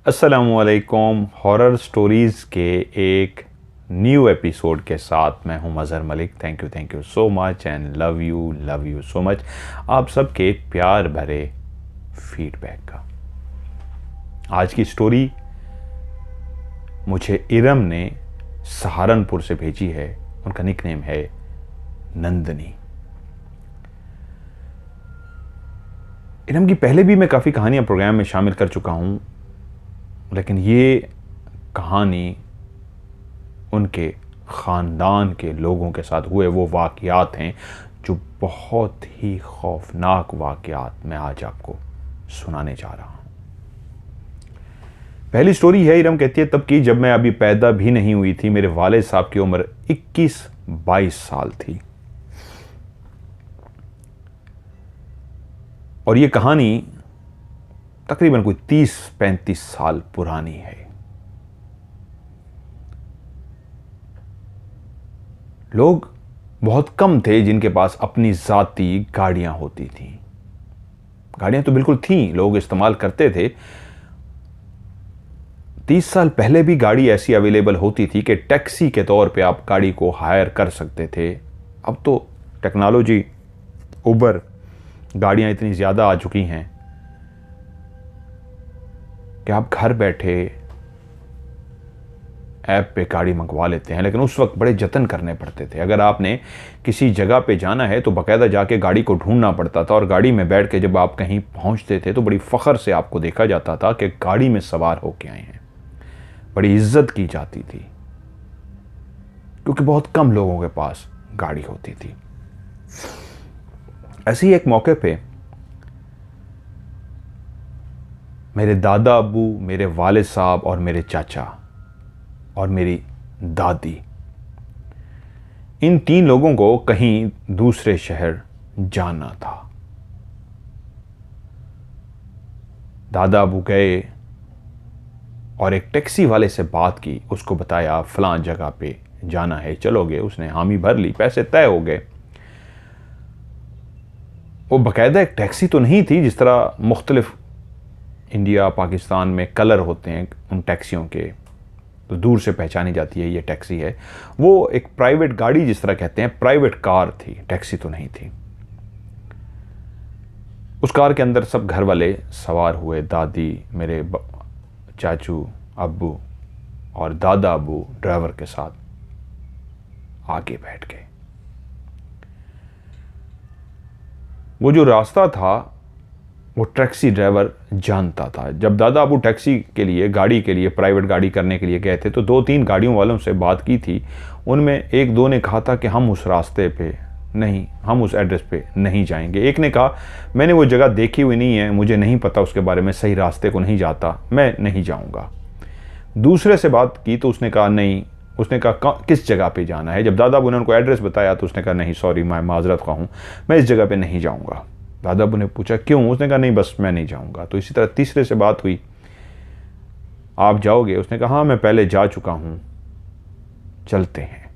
अस्सलामुअलैकुम। Horror stories के एक न्यू एपिसोड के साथ मैं हूं Mazhar Malik. Thank you so much and love you so much आप सबके प्यार भरे फीडबैक का। आज की स्टोरी मुझे इरम ने सहारनपुर से भेजी है। उनका निकनेम है नंदनी। इरम की पहले भी मैं काफ़ी कहानियाँ प्रोग्राम में शामिल कर चुका हूँ, लेकिन ये कहानी उनके ख़ानदान के लोगों के साथ हुए वो वाक़यात हैं जो बहुत ही खौफनाक वाक़यात मैं आज आपको सुनाने जा रहा हूँ। पहली स्टोरी है, इरम कहती है, तब की जब मैं अभी पैदा भी नहीं हुई थी। मेरे वालिद साहब की उम्र 21-22 साल थी और ये कहानी तकरीबन कोई 30-35 साल पुरानी है। लोग बहुत कम थे जिनके पास अपनी ज़ाती गाड़ियां होती थीं। गाड़ियां तो बिल्कुल थीं, लोग इस्तेमाल करते थे। 30 साल पहले भी गाड़ी ऐसी अवेलेबल होती थी कि टैक्सी के तौर पे आप गाड़ी को हायर कर सकते थे। अब तो टेक्नोलॉजी, उबर, गाड़ियां इतनी ज़्यादा आ चुकी हैं कि आप घर बैठे ऐप पे गाड़ी मंगवा लेते हैं। लेकिन उस वक्त बड़े जतन करने पड़ते थे। अगर आपने किसी जगह पे जाना है तो बाकायदा जाके गाड़ी को ढूंढना पड़ता था और गाड़ी में बैठ के जब आप कहीं पहुंचते थे तो बड़ी फ़ख्र से आपको देखा जाता था कि गाड़ी में सवार होके आए हैं। बड़ी इज्जत की जाती थी क्योंकि बहुत कम लोगों के पास गाड़ी होती थी। ऐसे ही एक मौके पे मेरे दादा अब्बू, मेरे वालिद साहब और मेरे चाचा और मेरी दादी, इन 3 लोगों को कहीं दूसरे शहर जाना था। दादा अबू गए और एक टैक्सी वाले से बात की, उसको बताया फलां जगह पे जाना है, चलोगे? उसने हामी भर ली, पैसे तय हो गए। वो बाकायदा एक टैक्सी तो नहीं थी, जिस तरह मुख्तलिफ इंडिया पाकिस्तान में कलर होते हैं उन टैक्सियों के, तो दूर से पहचानी जाती है ये टैक्सी है। वो एक प्राइवेट गाड़ी, जिस तरह कहते हैं, प्राइवेट कार थी, टैक्सी तो नहीं थी। उस कार के अंदर सब घर वाले सवार हुए। दादी, मेरे चाचू अब्बू और दादा अब्बू ड्राइवर के साथ आगे बैठ गए। वो जो रास्ता था वो टैक्सी ड्राइवर जानता था। जब दादा अबू टैक्सी के लिए, गाड़ी के लिए, प्राइवेट गाड़ी करने के लिए गए थे तो 2-3 गाड़ियों वालों से बात की थी। उनमें एक दो ने कहा था कि हम उस रास्ते पे नहीं, हम उस एड्रेस पे नहीं जाएंगे। एक ने कहा मैंने वो जगह देखी हुई नहीं है, मुझे नहीं पता उसके बारे में, सही रास्ते को नहीं जाता, मैं नहीं जाऊँगा। दूसरे से बात की तो उसने कहा नहीं, उसने कहा किस जगह पे जाना है। जब दादा अबू ने उनको एड्रेस बताया तो उसने कहा नहीं, सॉरी, मैं माजरत ख़्वाह हूँ, मैं इस जगह पे नहीं जाऊँगा। दादा अबू ने पूछा क्यों? उसने कहा नहीं, बस मैं नहीं जाऊँगा। तो इसी तरह तीसरे से बात हुई, आप जाओगे? उसने कहा हाँ, मैं पहले जा चुका हूँ, चलते हैं।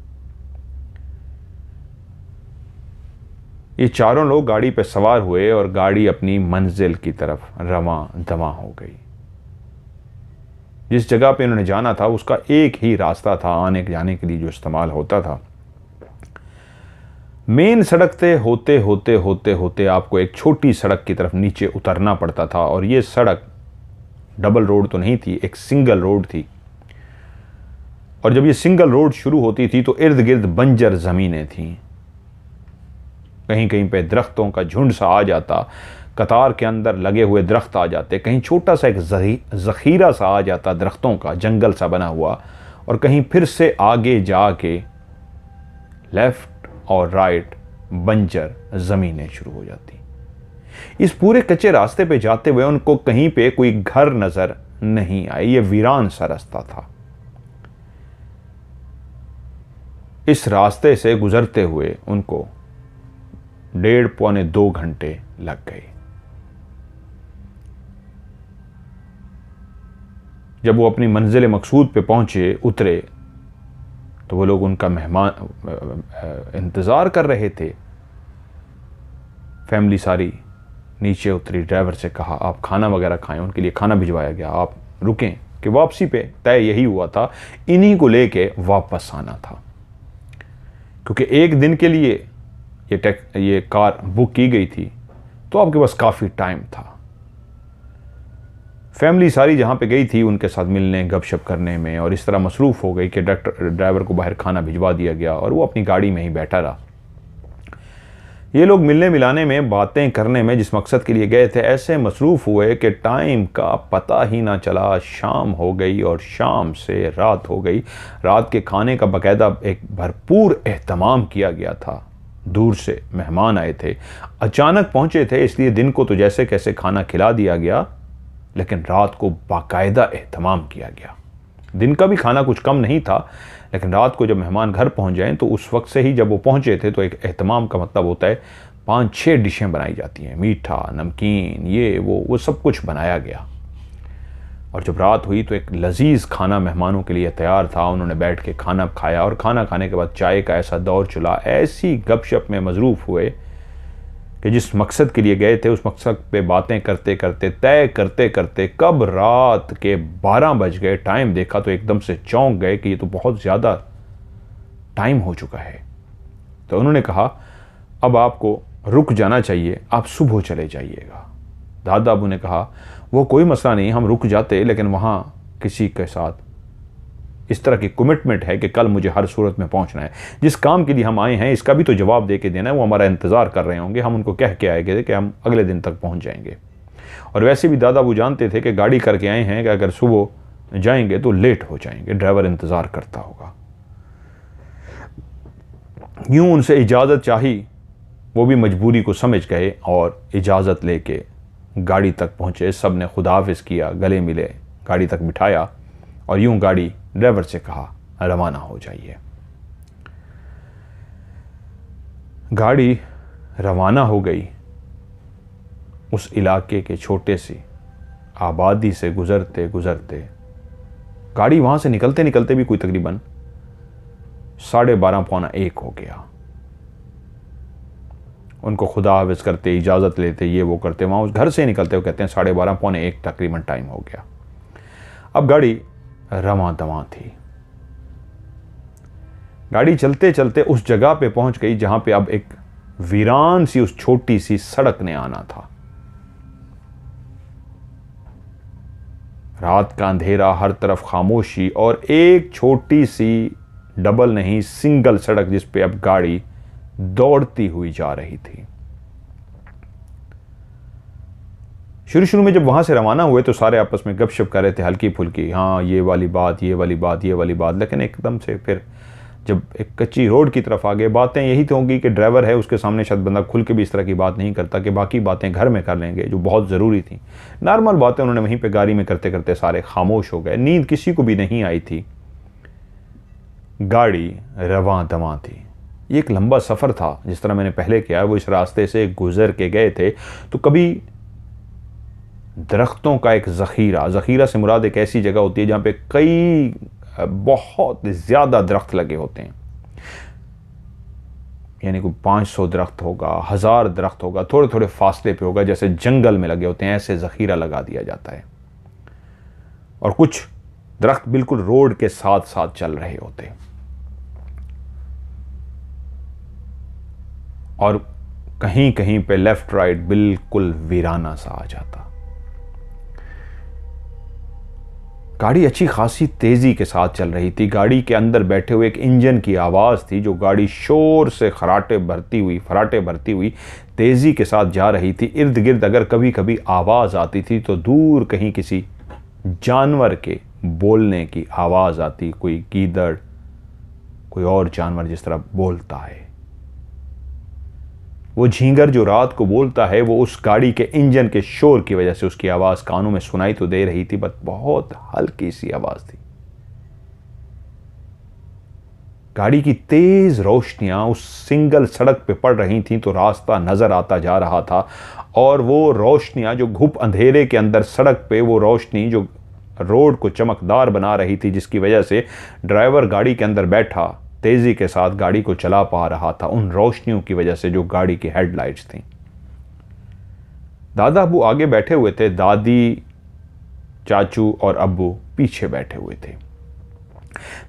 ये चारों लोग गाड़ी पे सवार हुए और गाड़ी अपनी मंजिल की तरफ रवां दवां हो गई। जिस जगह पे उन्होंने जाना था उसका एक ही रास्ता था आने जाने के लिए जो इस्तेमाल होता था। मेन सड़क से होते होते होते होते आपको एक छोटी सड़क की तरफ नीचे उतरना पड़ता था और ये सड़क डबल रोड तो नहीं थी, एक सिंगल रोड थी। और जब ये सिंगल रोड शुरू होती थी तो इर्द गिर्द बंजर ज़मीनें थीं। कहीं कहीं पे दरख्तों का झुंड सा आ जाता, कतार के अंदर लगे हुए दरख्त आ जाते, कहीं छोटा सा एक ज़ख़ीरा सा आ जाता दरख्तों का, जंगल सा बना हुआ, और कहीं फिर से आगे जाके लेफ़्ट और राइट बंजर ज़मीनें शुरू हो जाती। इस पूरे कच्चे रास्ते पे जाते हुए उनको कहीं पे कोई घर नज़र नहीं आई। ये वीरान सा रास्ता था। इस रास्ते से गुजरते हुए उनको 1.5-2 घंटे लग गए। जब वो अपनी मंजिल मकसूद पे पहुंचे, उतरे, तो वो लोग उनका मेहमान इंतज़ार कर रहे थे। फैमिली सारी नीचे उतरी। ड्राइवर से कहा आप खाना वगैरह खाएं, उनके लिए खाना भिजवाया गया। आप रुकें कि वापसी पे तय यही हुआ था, इन्हीं को लेके वापस आना था। क्योंकि एक दिन के लिए ये कार बुक की गई थी, तो आपके पास काफ़ी टाइम था। फैमिली सारी जहाँ पे गई थी उनके साथ मिलने, गपशप करने में, और इस तरह मसरूफ़ हो गई कि ड्राइवर को बाहर खाना भिजवा दिया गया और वो अपनी गाड़ी में ही बैठा रहा। ये लोग मिलने मिलाने में, बातें करने में जिस मकसद के लिए गए थे, ऐसे मसरूफ़ हुए कि टाइम का पता ही ना चला। शाम हो गई और शाम से रात हो गई। रात के खाने का बाकायदा एक भरपूर एहतमाम किया गया था। दूर से मेहमान आए थे, अचानक पहुंचे थे, इसलिए दिन को तो जैसे कैसे खाना खिला दिया गया, लेकिन रात को बाकायदा एहतमाम किया गया। दिन का भी खाना कुछ कम नहीं था, लेकिन रात को जब मेहमान घर पहुंच जाएं तो उस वक्त से ही जब वो पहुंचे थे, तो एक एहतमाम का मतलब होता है 5-6 डिशें बनाई जाती हैं, मीठा, नमकीन, ये वो सब कुछ बनाया गया। और जब रात हुई तो एक लजीज खाना मेहमानों के लिए तैयार था। उन्होंने बैठ के खाना खाया और खाना खाने के बाद चाय का ऐसा दौर चला, ऐसी गपशप में मजरूफ हुए कि जिस मकसद के लिए गए थे उस मकसद पे बातें करते करते, तय करते करते कब रात के 12 बज गए। टाइम देखा तो एकदम से चौंक गए कि ये तो बहुत ज़्यादा टाइम हो चुका है। तो उन्होंने कहा अब आपको रुक जाना चाहिए, आप सुबह चले जाइएगा। दादा अबू ने कहा वो कोई मसला नहीं, हम रुक जाते, लेकिन वहाँ किसी के साथ इस तरह की कमिटमेंट है कि कल मुझे हर सूरत में पहुंचना है। जिस काम के लिए हम आए हैं इसका भी तो जवाब दे के देना है। वो हमारा इंतज़ार कर रहे होंगे, हम उनको कह के आए गए कि हम अगले दिन तक पहुंच जाएंगे। और वैसे भी दादा वो जानते थे कि गाड़ी करके आए हैं कि अगर सुबह जाएंगे तो लेट हो जाएंगे, ड्राइवर इंतज़ार करता होगा। यूँ उनसे इजाज़त चाही, वो भी मजबूरी को समझ गए और इजाज़त लेके गाड़ी तक पहुँचे। सब ने खुदा हाफिज़ किया, गले मिले, गाड़ी तक बिठाया और यूँ गाड़ी ड्राइवर से कहा रवाना हो जाइए। गाड़ी रवाना हो गई। उस इलाके के छोटे सी आबादी से गुजरते गुजरते गाड़ी वहाँ से निकलते निकलते भी कोई तकरीबन 12:30 पौना 1 हो गया। उनको खुदा हाफिज़ करते, इजाज़त लेते, ये वो करते, वहाँ उस घर से निकलते, वो कहते हैं 12:30 पौने 1 तकरीबन टाइम हो गया। अब गाड़ी रवां दवां थी। गाड़ी चलते चलते उस जगह पे पहुंच गई जहां पे अब एक वीरान सी उस छोटी सी सड़क ने आना था। रात का अंधेरा, हर तरफ खामोशी और एक छोटी सी डबल नहीं सिंगल सड़क जिस पे अब गाड़ी दौड़ती हुई जा रही थी। शुरू में जब वहाँ से रवाना हुए तो सारे आपस में गपशप कर रहे थे हल्की फुल्की, हाँ ये वाली बात, ये वाली बात, ये वाली बात। लेकिन एकदम से फिर जब एक कच्ची रोड की तरफ आ गए, बातें यही तो होंगी कि ड्राइवर है, उसके सामने शायद बंदा खुल के भी इस तरह की बात नहीं करता, कि बाकी बातें घर में कर लेंगे जो बहुत ज़रूरी थी। नॉर्मल बातें उन्होंने वहीं पर गाड़ी में करते करते सारे खामोश हो गए। नींद किसी को भी नहीं आई थी। गाड़ी रवां दवां थी। ये एक लंबा सफ़र था, जिस तरह मैंने पहले किया, वो इस रास्ते से गुजर के गए थे। तो कभी दरख्तों का एक ज़ख़ीरा से मुराद एक ऐसी जगह होती है जहाँ पे कई बहुत ज़्यादा दरख्त लगे होते हैं, यानी कोई 500 दरख्त होगा, 1000 दरख्त होगा, थोड़े थोड़े फासले पे होगा, जैसे जंगल में लगे होते हैं, ऐसे ज़ख़ीरा लगा दिया जाता है। और कुछ दरख्त बिल्कुल रोड के साथ साथ चल रहे होते हैं और कहीं कहीं पे लेफ्ट राइट बिल्कुल वीराना सा आ जाता। गाड़ी अच्छी खासी तेज़ी के साथ चल रही थी। गाड़ी के अंदर बैठे हुए एक इंजन की आवाज़ थी जो गाड़ी शोर से फराटे भरती हुई तेज़ी के साथ जा रही थी। इर्द गिर्द अगर कभी कभी आवाज़ आती थी तो दूर कहीं किसी जानवर के बोलने की आवाज़ आती, कोई गीदड़, कोई और जानवर जिस तरह बोलता है। वो झींगर जो रात को बोलता है वो उस गाड़ी के इंजन के शोर की वजह से उसकी आवाज़ कानों में सुनाई तो दे रही थी, बस बहुत हल्की सी आवाज़ थी। गाड़ी की तेज़ रोशनियां उस सिंगल सड़क पे पड़ रही थीं तो रास्ता नज़र आता जा रहा था। और वो रोशनियां जो घुप अंधेरे के अंदर सड़क पे, वो रोशनी जो रोड को चमकदार बना रही थी, जिसकी वजह से ड्राइवर गाड़ी के अंदर बैठा तेज़ी के साथ गाड़ी को चला पा रहा था, उन रोशनियों की वजह से जो गाड़ी की हेडलाइट्स थीं। दादा अबू आगे बैठे हुए थे, दादी चाचू और अब्बू पीछे बैठे हुए थे।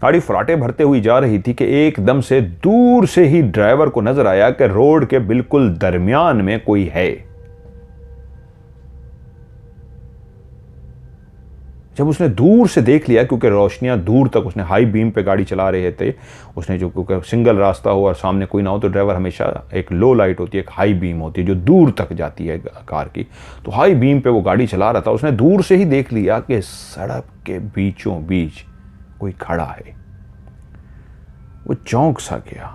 गाड़ी फराटे भरते हुई जा रही थी कि एकदम से दूर से ही ड्राइवर को नजर आया कि रोड के बिल्कुल दरमियान में कोई है। जब उसने दूर से देख लिया, क्योंकि रोशनियां दूर तक, उसने हाई बीम पे गाड़ी चला रहे थे, उसने जो, क्योंकि सिंगल रास्ता हो और सामने कोई ना हो तो ड्राइवर हमेशा, एक लो लाइट होती है, एक हाई बीम होती है जो दूर तक जाती है कार की, तो हाई बीम पे वो गाड़ी चला रहा था। उसने दूर से ही देख लिया कि सड़क के बीचों बीच कोई खड़ा है। वो चौंक सा गया,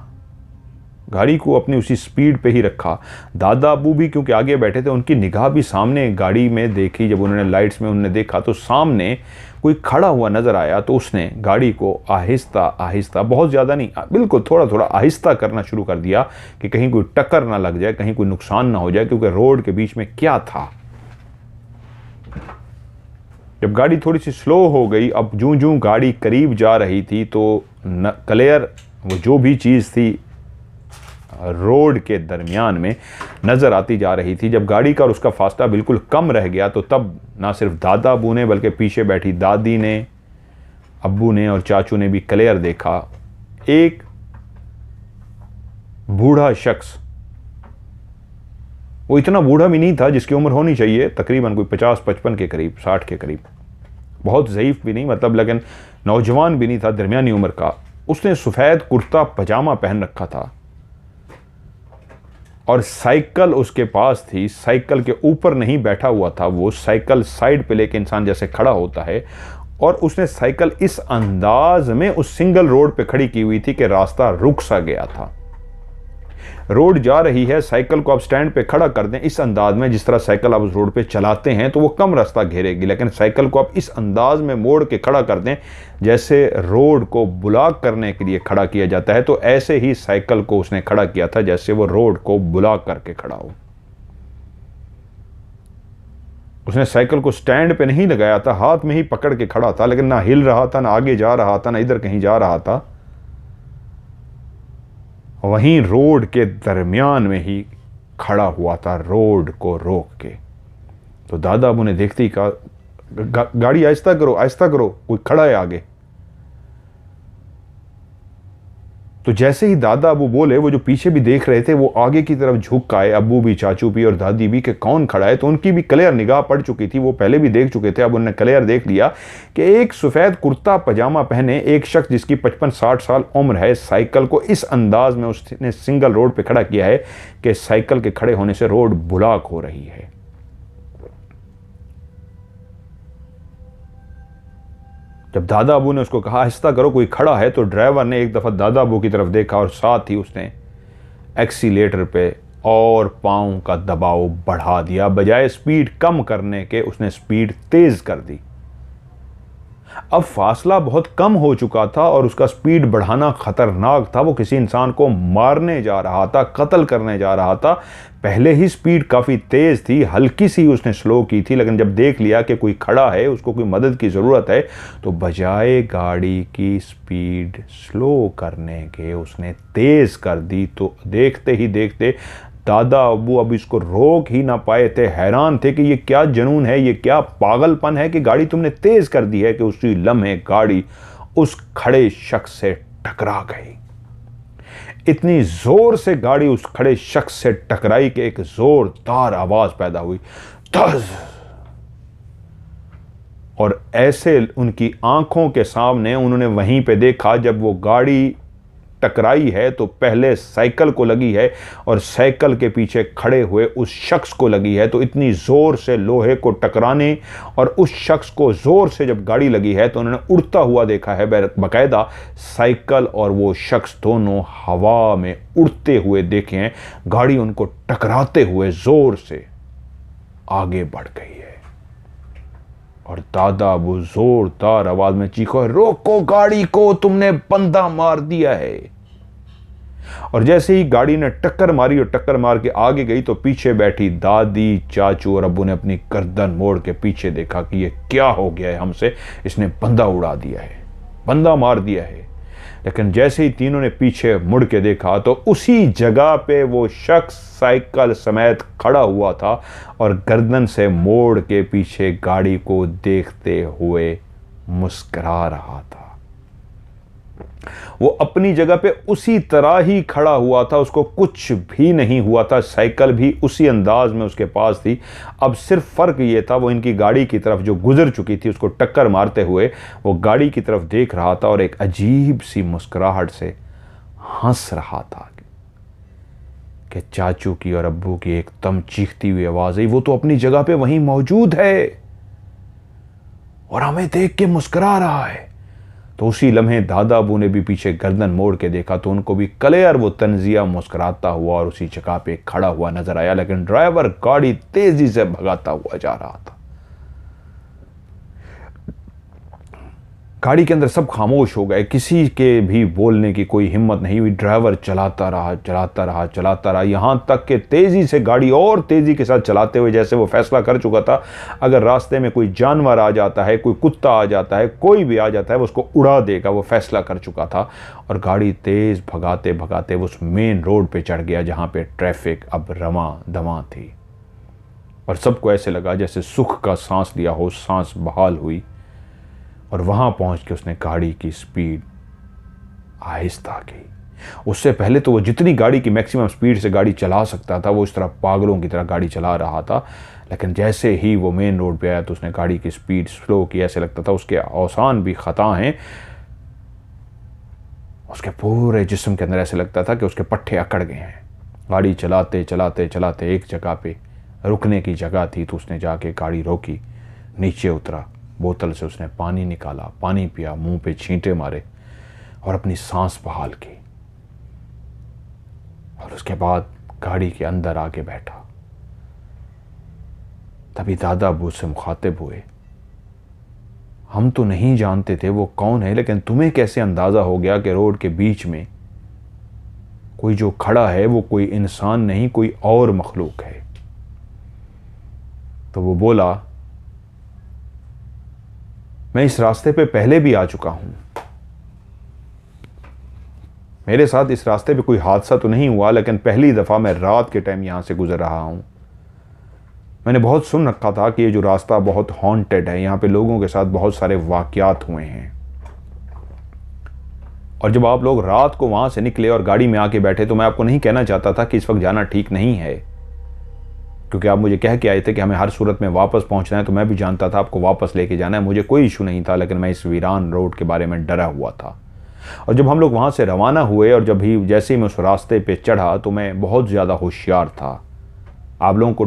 गाड़ी को अपनी उसी स्पीड पे ही रखा। दादा अबू भी क्योंकि आगे बैठे थे, उनकी निगाह भी सामने गाड़ी में देखी। जब उन्होंने लाइट्स में उन्होंने देखा तो सामने कोई खड़ा हुआ नजर आया, तो उसने गाड़ी को आहिस्ता आहिस्ता, बहुत ज़्यादा नहीं, बिल्कुल थोड़ा थोड़ा आहिस्ता करना शुरू कर दिया कि कहीं कोई टक्कर ना लग जाए, कहीं कोई नुकसान ना हो जाए, क्योंकि रोड के बीच में क्या था। जब गाड़ी थोड़ी सी स्लो हो गई, अब जूं जूं गाड़ी करीब जा रही थी तो क्लियर वो जो भी चीज़ थी रोड के दरमियान में नज़र आती जा रही थी। जब गाड़ी का और उसका फासला बिल्कुल कम रह गया तो तब ना सिर्फ दादा अबू ने बल्कि पीछे बैठी दादी ने, अब्बू ने और चाचू ने भी क्लियर देखा, एक बूढ़ा शख्स, वो इतना बूढ़ा भी नहीं था, जिसकी उम्र होनी चाहिए तकरीबन कोई 50-55 के करीब, 60 के करीब, बहुत ज़ईफ़ भी नहीं मतलब, लेकिन नौजवान भी नहीं था, दरमियानी उम्र का। उसने सफ़ेद कुर्ता पजामा पहन रखा था और साइकिल उसके पास थी। साइकिल के ऊपर नहीं बैठा हुआ था, वो साइकिल साइड पे लेके इंसान जैसे खड़ा होता है, और उसने साइकिल इस अंदाज में उस सिंगल रोड पे खड़ी की हुई थी कि रास्ता रुक सा गया था। रोड जा रही है, साइकिल को आप स्टैंड पे खड़ा कर दें इस अंदाज में, जिस तरह साइकिल आप उस रोड पे चलाते हैं तो वो कम रास्ता घेरेगी, लेकिन साइकिल को आप इस अंदाज में मोड़ के खड़ा कर दें जैसे रोड को ब्लॉक करने के लिए खड़ा किया जाता है, तो ऐसे ही साइकिल को उसने खड़ा किया था जैसे वो रोड को ब्लॉक करके खड़ा हो। उसने साइकिल को स्टैंड पे नहीं लगाया था, हाथ में ही पकड़ के खड़ा था, लेकिन ना हिल रहा था, ना आगे जा रहा था, ना इधर कहीं जा रहा था। वहीं रोड के दरमियान में ही खड़ा हुआ था, रोड को रोक के। तो दादा अबू ने देखते ही कहा, गाड़ी आहिस्ता करो, आहिस्ता करो, कोई खड़ा है आगे। तो जैसे ही दादा अबू बोले, वो जो पीछे भी देख रहे थे वो आगे की तरफ झुक आए, अब्बू भी, चाचू भी और दादी भी, कि कौन खड़ा है। तो उनकी भी क्लियर निगाह पड़ चुकी थी, वो पहले भी देख चुके थे। अब उन्होंने क्लियर देख लिया कि एक सफ़ेद कुर्ता पजामा पहने एक शख्स जिसकी 55-60 साल उम्र है, साइकिल को इस अंदाज में उसने सिंगल रोड पर खड़ा किया है कि साइकिल के खड़े होने से रोड ब्लॉक हो रही है। जब दादा अबू ने उसको कहा आहिस्ता करो, कोई खड़ा है, तो ड्राइवर ने एक दफ़ा दादा अबू की तरफ देखा और साथ ही उसने एक्सीलेटर पे और पाँव का दबाव बढ़ा दिया। बजाय स्पीड कम करने के उसने स्पीड तेज़ कर दी। अब फासला बहुत कम हो चुका था और उसका स्पीड बढ़ाना खतरनाक था। वो किसी इंसान को मारने जा रहा था, कत्ल करने जा रहा था। पहले ही स्पीड काफ़ी तेज़ थी, हल्की सी उसने स्लो की थी, लेकिन जब देख लिया कि कोई खड़ा है, उसको कोई मदद की ज़रूरत है, तो बजाय गाड़ी की स्पीड स्लो करने के उसने तेज़ कर दी। तो देखते ही देखते दादा अबू अब इसको रोक ही ना पाए थे, हैरान थे कि ये क्या जुनून है, ये क्या पागलपन है कि गाड़ी तुमने तेज़ कर दी है। कि उसी लम्हे गाड़ी उस खड़े शख्स से टकरा गई। इतनी जोर से गाड़ी उस खड़े शख्स से टकराई कि एक जोरदार आवाज पैदा हुई, धज़। और ऐसे उनकी आंखों के सामने उन्होंने वहीं पे देखा, जब वो गाड़ी टकराई है तो पहले साइकिल को लगी है और साइकिल के पीछे खड़े हुए उस शख्स को लगी है। तो इतनी जोर से लोहे को टकराने और उस शख्स को जोर से जब गाड़ी लगी है तो उन्होंने उड़ता हुआ देखा है। बाकायदा साइकिल और वो शख्स दोनों हवा में उड़ते हुए देखे हैं। गाड़ी उनको टकराते हुए जोर से आगे बढ़ गई है और दादा अबू जोरदार आवाज में चीखो, रोको गाड़ी को, तुमने बंदा मार दिया है। और जैसे ही गाड़ी ने टक्कर मारी और टक्कर मार के आगे गई तो पीछे बैठी दादी, चाचू और अब्बू ने अपनी गर्दन मोड़ के पीछे देखा कि ये क्या हो गया है हमसे, इसने बंदा उड़ा दिया है, बंदा मार दिया है। लेकिन जैसे ही तीनों ने पीछे मुड़ के देखा तो उसी जगह पे वो शख्स साइकिल समेत खड़ा हुआ था और गर्दन से मोड़ के पीछे गाड़ी को देखते हुए मुस्कुरा रहा था। वो अपनी जगह पे उसी तरह ही खड़ा हुआ था, उसको कुछ भी नहीं हुआ था, साइकिल भी उसी अंदाज में उसके पास थी। अब सिर्फ फर्क ये था, वो इनकी गाड़ी की तरफ जो गुजर चुकी थी उसको टक्कर मारते हुए वो गाड़ी की तरफ देख रहा था और एक अजीब सी मुस्कुराहट से हंस रहा था कि चाचू की और अब्बू की एकदम चीखती हुई आवाज आई, वो तो अपनी जगह पे वहीं मौजूद है और हमें देख के मुस्कुरा रहा है। तो उसी लम्हे दादा अबू ने भी पीछे गर्दन मोड़ के देखा तो उनको भी क्लियर वो तंजिया मुस्कुराता हुआ और उसी जगह पे खड़ा हुआ नजर आया, लेकिन ड्राइवर गाड़ी तेजी से भगाता हुआ जा रहा था। गाड़ी के अंदर सब खामोश हो गए, किसी के भी बोलने की कोई हिम्मत नहीं हुई। ड्राइवर चलाता रहा यहां तक कि तेजी से गाड़ी और तेजी के साथ चलाते हुए जैसे वो फैसला कर चुका था, अगर रास्ते में कोई जानवर आ जाता है, कोई कुत्ता आ जाता है, कोई भी आ जाता है, वो उसको उड़ा देगा, वो फैसला कर चुका था। और गाड़ी तेज भगाते भगाते वो उस मेन रोड पे चढ़ गया जहां पे ट्रैफिक अब रमा दमा थी और सबको ऐसे लगा जैसे सुख का सांस लिया हो, सांस बहाल हुई। और वहां पहुंच के उसने गाड़ी की स्पीड आहिस्ता की। उससे पहले तो वो जितनी गाड़ी की मैक्सिमम स्पीड से गाड़ी चला सकता था वो इस तरह पागलों की तरह गाड़ी चला रहा था, लेकिन जैसे ही वो मेन रोड पे आया तो उसने गाड़ी की स्पीड स्लो की। ऐसे लगता था उसके औसान भी खता हैं, उसके पूरे जिस्म के अंदर ऐसे लगता था कि उसके पट्टे अकड़ गए हैं। गाड़ी चलाते चलाते चलाते एक जगह पे रुकने की जगह थी तो उसने जाके गाड़ी रोकी, नीचे उतरा, बोतल से उसने पानी निकाला, पानी पिया, मुंह पे छींटे मारे और अपनी सांस बहाल की। और उसके बाद गाड़ी के अंदर आके बैठा। तभी दादा अबू से मुखातिब हुए, हम तो नहीं जानते थे वो कौन है, लेकिन तुम्हें कैसे अंदाजा हो गया कि रोड के बीच में कोई जो खड़ा है वो कोई इंसान नहीं, कोई और मखलूक है? तो वो बोला, मैं इस रास्ते पे पहले भी आ चुका हूं, मेरे साथ इस रास्ते पे कोई हादसा तो नहीं हुआ, लेकिन पहली दफा मैं रात के टाइम यहां से गुजर रहा हूं। मैंने बहुत सुन रखा था कि ये जो रास्ता बहुत हॉन्टेड है, यहां पे लोगों के साथ बहुत सारे वाकयात हुए हैं। और जब आप लोग रात को वहां से निकले और गाड़ी में आके बैठे तो मैं आपको नहीं कहना चाहता था कि इस वक्त जाना ठीक नहीं है, क्योंकि आप मुझे कह के आए थे कि हमें हर सूरत में वापस पहुंचना है, तो मैं भी जानता था आपको वापस लेके जाना है, मुझे कोई इशू नहीं था, लेकिन मैं इस वीरान रोड के बारे में डरा हुआ था। और जब हम लोग वहां से रवाना हुए और जैसे ही मैं उस रास्ते पे चढ़ा तो मैं बहुत ज़्यादा होशियार था। आप लोगों को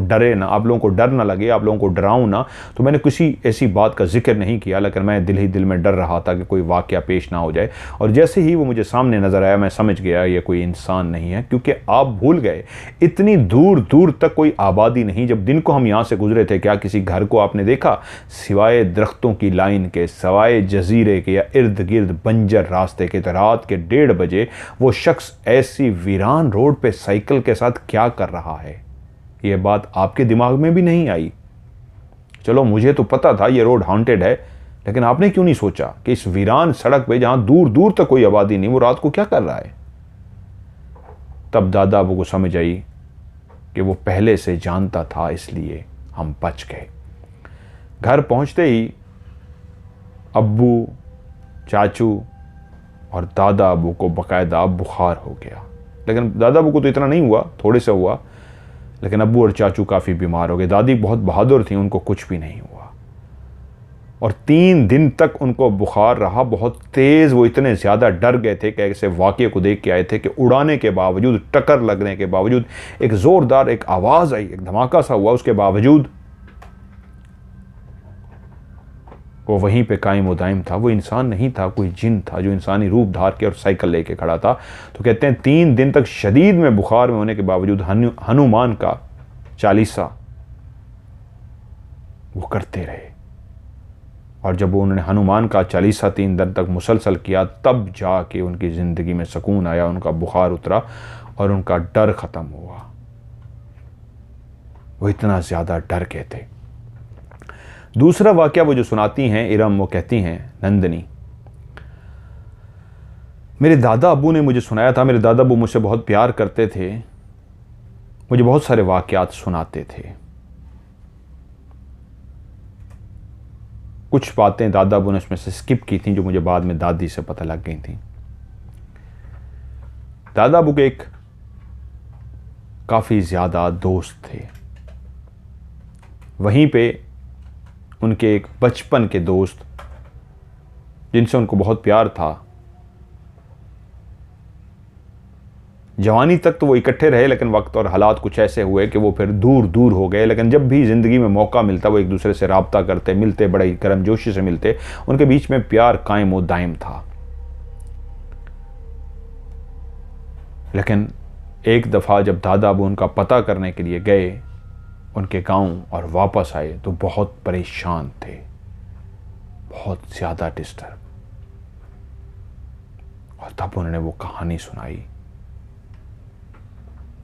डर ना लगे, आप लोगों को डराऊं ना, तो मैंने किसी ऐसी बात का जिक्र नहीं किया, लेकिन मैं दिल ही दिल में डर रहा था कि कोई वाकया पेश ना हो जाए। और जैसे ही वो मुझे सामने नजर आया मैं समझ गया ये कोई इंसान नहीं है, क्योंकि आप भूल गए इतनी दूर दूर तक कोई आबादी नहीं। जब दिन को हम यहाँ से गुजरे थे, क्या किसी घर को आपने देखा सिवाय दरख्तों की लाइन के, सिवाय जजीरे के या इर्द गिर्द बंजर रास्ते के? तो रात के 1:30 बजे वो शख्स ऐसी वीरान रोड पे साइकिल के साथ क्या कर रहा है, ये बात आपके दिमाग में भी नहीं आई? चलो मुझे तो पता था ये रोड हॉन्टेड है, लेकिन आपने क्यों नहीं सोचा कि इस वीरान सड़क पे जहां दूर दूर तक कोई आबादी नहीं, वो रात को क्या कर रहा है? तब दादा अबू को समझ आई कि वो पहले से जानता था, इसलिए हम बच गए। घर पहुंचते ही अब्बू, चाचू और दादा अबू को बाकायदा बुखार हो गया। लेकिन दादा अबू को तो इतना नहीं हुआ, थोड़े से हुआ, लेकिन अब्बू और चाचू काफ़ी बीमार हो गए। दादी बहुत बहादुर थी, उनको कुछ भी नहीं हुआ। और 3 दिन तक उनको बुखार रहा, बहुत तेज़। वो इतने ज़्यादा डर गए थे कि ऐसे वाक़े को देख के आए थे कि उड़ाने के बावजूद, टक्कर लगने के बावजूद, एक ज़ोरदार एक आवाज़ आई, एक धमाका सा हुआ, उसके बावजूद वो वहीं पे कायम व दायम था। वो इंसान नहीं था, कोई जिन था जो इंसानी रूप धार के और साइकिल लेके खड़ा था। तो कहते हैं 3 दिन तक शदीद में बुखार में होने के बावजूद हनुमान का चालीसा वो करते रहे। और जब उन्होंने हनुमान का चालीसा 3 दिन तक मुसलसल किया, तब जाके उनकी ज़िंदगी में सुकून आया, उनका बुखार उतरा और उनका डर ख़त्म हुआ। वो इतना ज़्यादा डर गए थे। दूसरा वाक़या वो जो सुनाती हैं इरम, वो कहती हैं, नंदनी, मेरे दादा अब्बू ने मुझे सुनाया था। मेरे दादा अब्बू मुझसे बहुत प्यार करते थे, मुझे बहुत सारे वाक़यात सुनाते थे। कुछ बातें दादा अब्बू ने उसमें से स्किप की थी जो मुझे बाद में दादी से पता लग गई थी। दादा अब्बू के एक काफ़ी ज़्यादा दोस्त थे। वहीं पे उनके एक बचपन के दोस्त जिनसे उनको बहुत प्यार था, जवानी तक तो वो इकट्ठे रहे, लेकिन वक्त और हालात कुछ ऐसे हुए कि वो फिर दूर दूर हो गए। लेकिन जब भी ज़िंदगी में मौका मिलता वो एक दूसरे से राब्ता करते, मिलते, बड़े गर्मजोशी से मिलते। उनके बीच में प्यार कायम व दायम था। लेकिन एक दफ़ा जब दादा अब्बू उनका पता करने के लिए गए उनके गांव और वापस आए तो बहुत परेशान थे, बहुत ज़्यादा डिस्टर्ब। और तब उन्होंने वो कहानी सुनाई।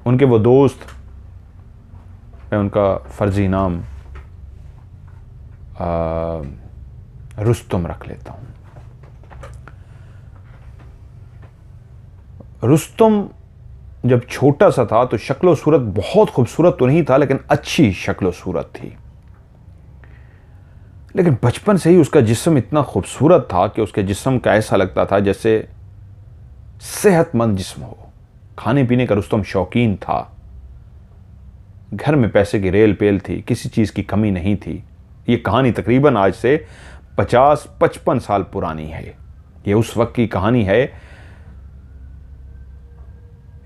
उनके वो दोस्त, मैं उनका फर्जी नाम रुस्तम रख लेता हूँ। रुस्तम जब छोटा सा था तो शक्ल सूरत बहुत खूबसूरत तो नहीं था, लेकिन अच्छी शक्ल सूरत थी। लेकिन बचपन से ही उसका जिस्म इतना खूबसूरत था कि उसके जिस्म का ऐसा लगता था जैसे सेहतमंद जिस्म हो। खाने पीने का रुस्तम शौकीन था। घर में पैसे की रेल पेल थी, किसी चीज़ की कमी नहीं थी। ये कहानी तकरीबन आज से 50-55 साल पुरानी है। ये उस वक्त की कहानी है।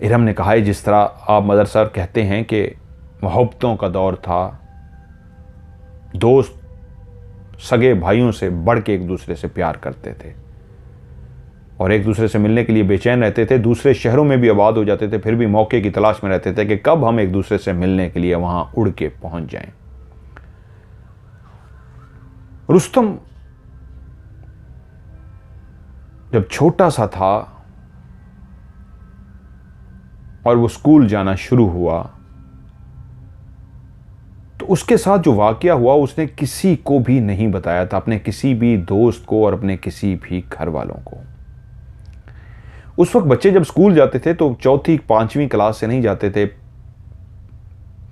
इरम ने कहा है जिस तरह आप मदर साहब कहते हैं कि मोहब्बतों का दौर था, दोस्त सगे भाइयों से बढ़ के एक दूसरे से प्यार करते थे और एक दूसरे से मिलने के लिए बेचैन रहते थे। दूसरे शहरों में भी आबाद हो जाते थे, फिर भी मौके की तलाश में रहते थे कि कब हम एक दूसरे से मिलने के लिए वहां उड़ के पहुंच जाएं। रुस्तम जब छोटा सा था और वो स्कूल जाना शुरू हुआ तो उसके साथ जो वाकया हुआ उसने किसी को भी नहीं बताया था, अपने किसी भी दोस्त को और अपने किसी भी घर वालों को। उस वक्त बच्चे जब स्कूल जाते थे तो 4वीं-5वीं क्लास से नहीं जाते थे,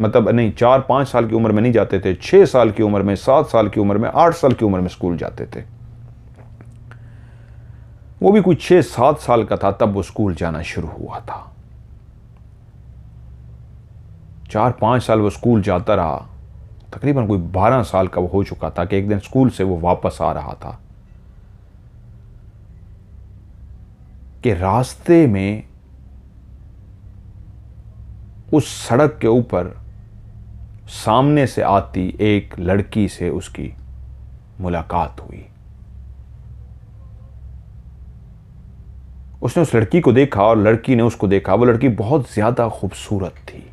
मतलब नहीं 4-5 साल की उम्र में नहीं जाते थे, 6 साल की उम्र में, 7 साल की उम्र में, 8 साल की उम्र में स्कूल जाते थे। वो भी कुछ 6-7 साल का था तब वो स्कूल जाना शुरू हुआ था। 4-5 साल वो स्कूल जाता रहा, तकरीबन कोई 12 साल का वो हो चुका था कि एक दिन स्कूल से वो वापस आ रहा था कि रास्ते में उस सड़क के ऊपर सामने से आती एक लड़की से उसकी मुलाकात हुई। उसने उस लड़की को देखा और लड़की ने उसको देखा। वो लड़की बहुत ज्यादा खूबसूरत थी।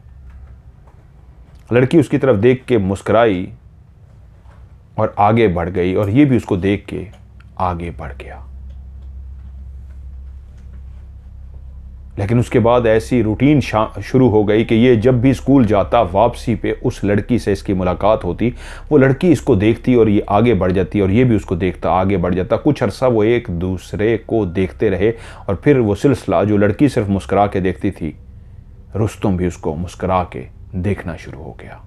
लड़की उसकी तरफ देख के मुस्कुराई और आगे बढ़ गई और ये भी उसको देख के आगे बढ़ गया। लेकिन उसके बाद ऐसी रूटीन शुरू हो गई कि ये जब भी स्कूल जाता वापसी पे उस लड़की से इसकी मुलाकात होती, वो लड़की इसको देखती और ये आगे बढ़ जाती और ये भी उसको देखता आगे बढ़ जाता। कुछ अरसा वो एक दूसरे को देखते रहे और फिर वो सिलसिला, जो लड़की सिर्फ मुस्कुरा के देखती थी, रुस्तम भी उसको मुस्कुरा के देखना शुरू हो गया।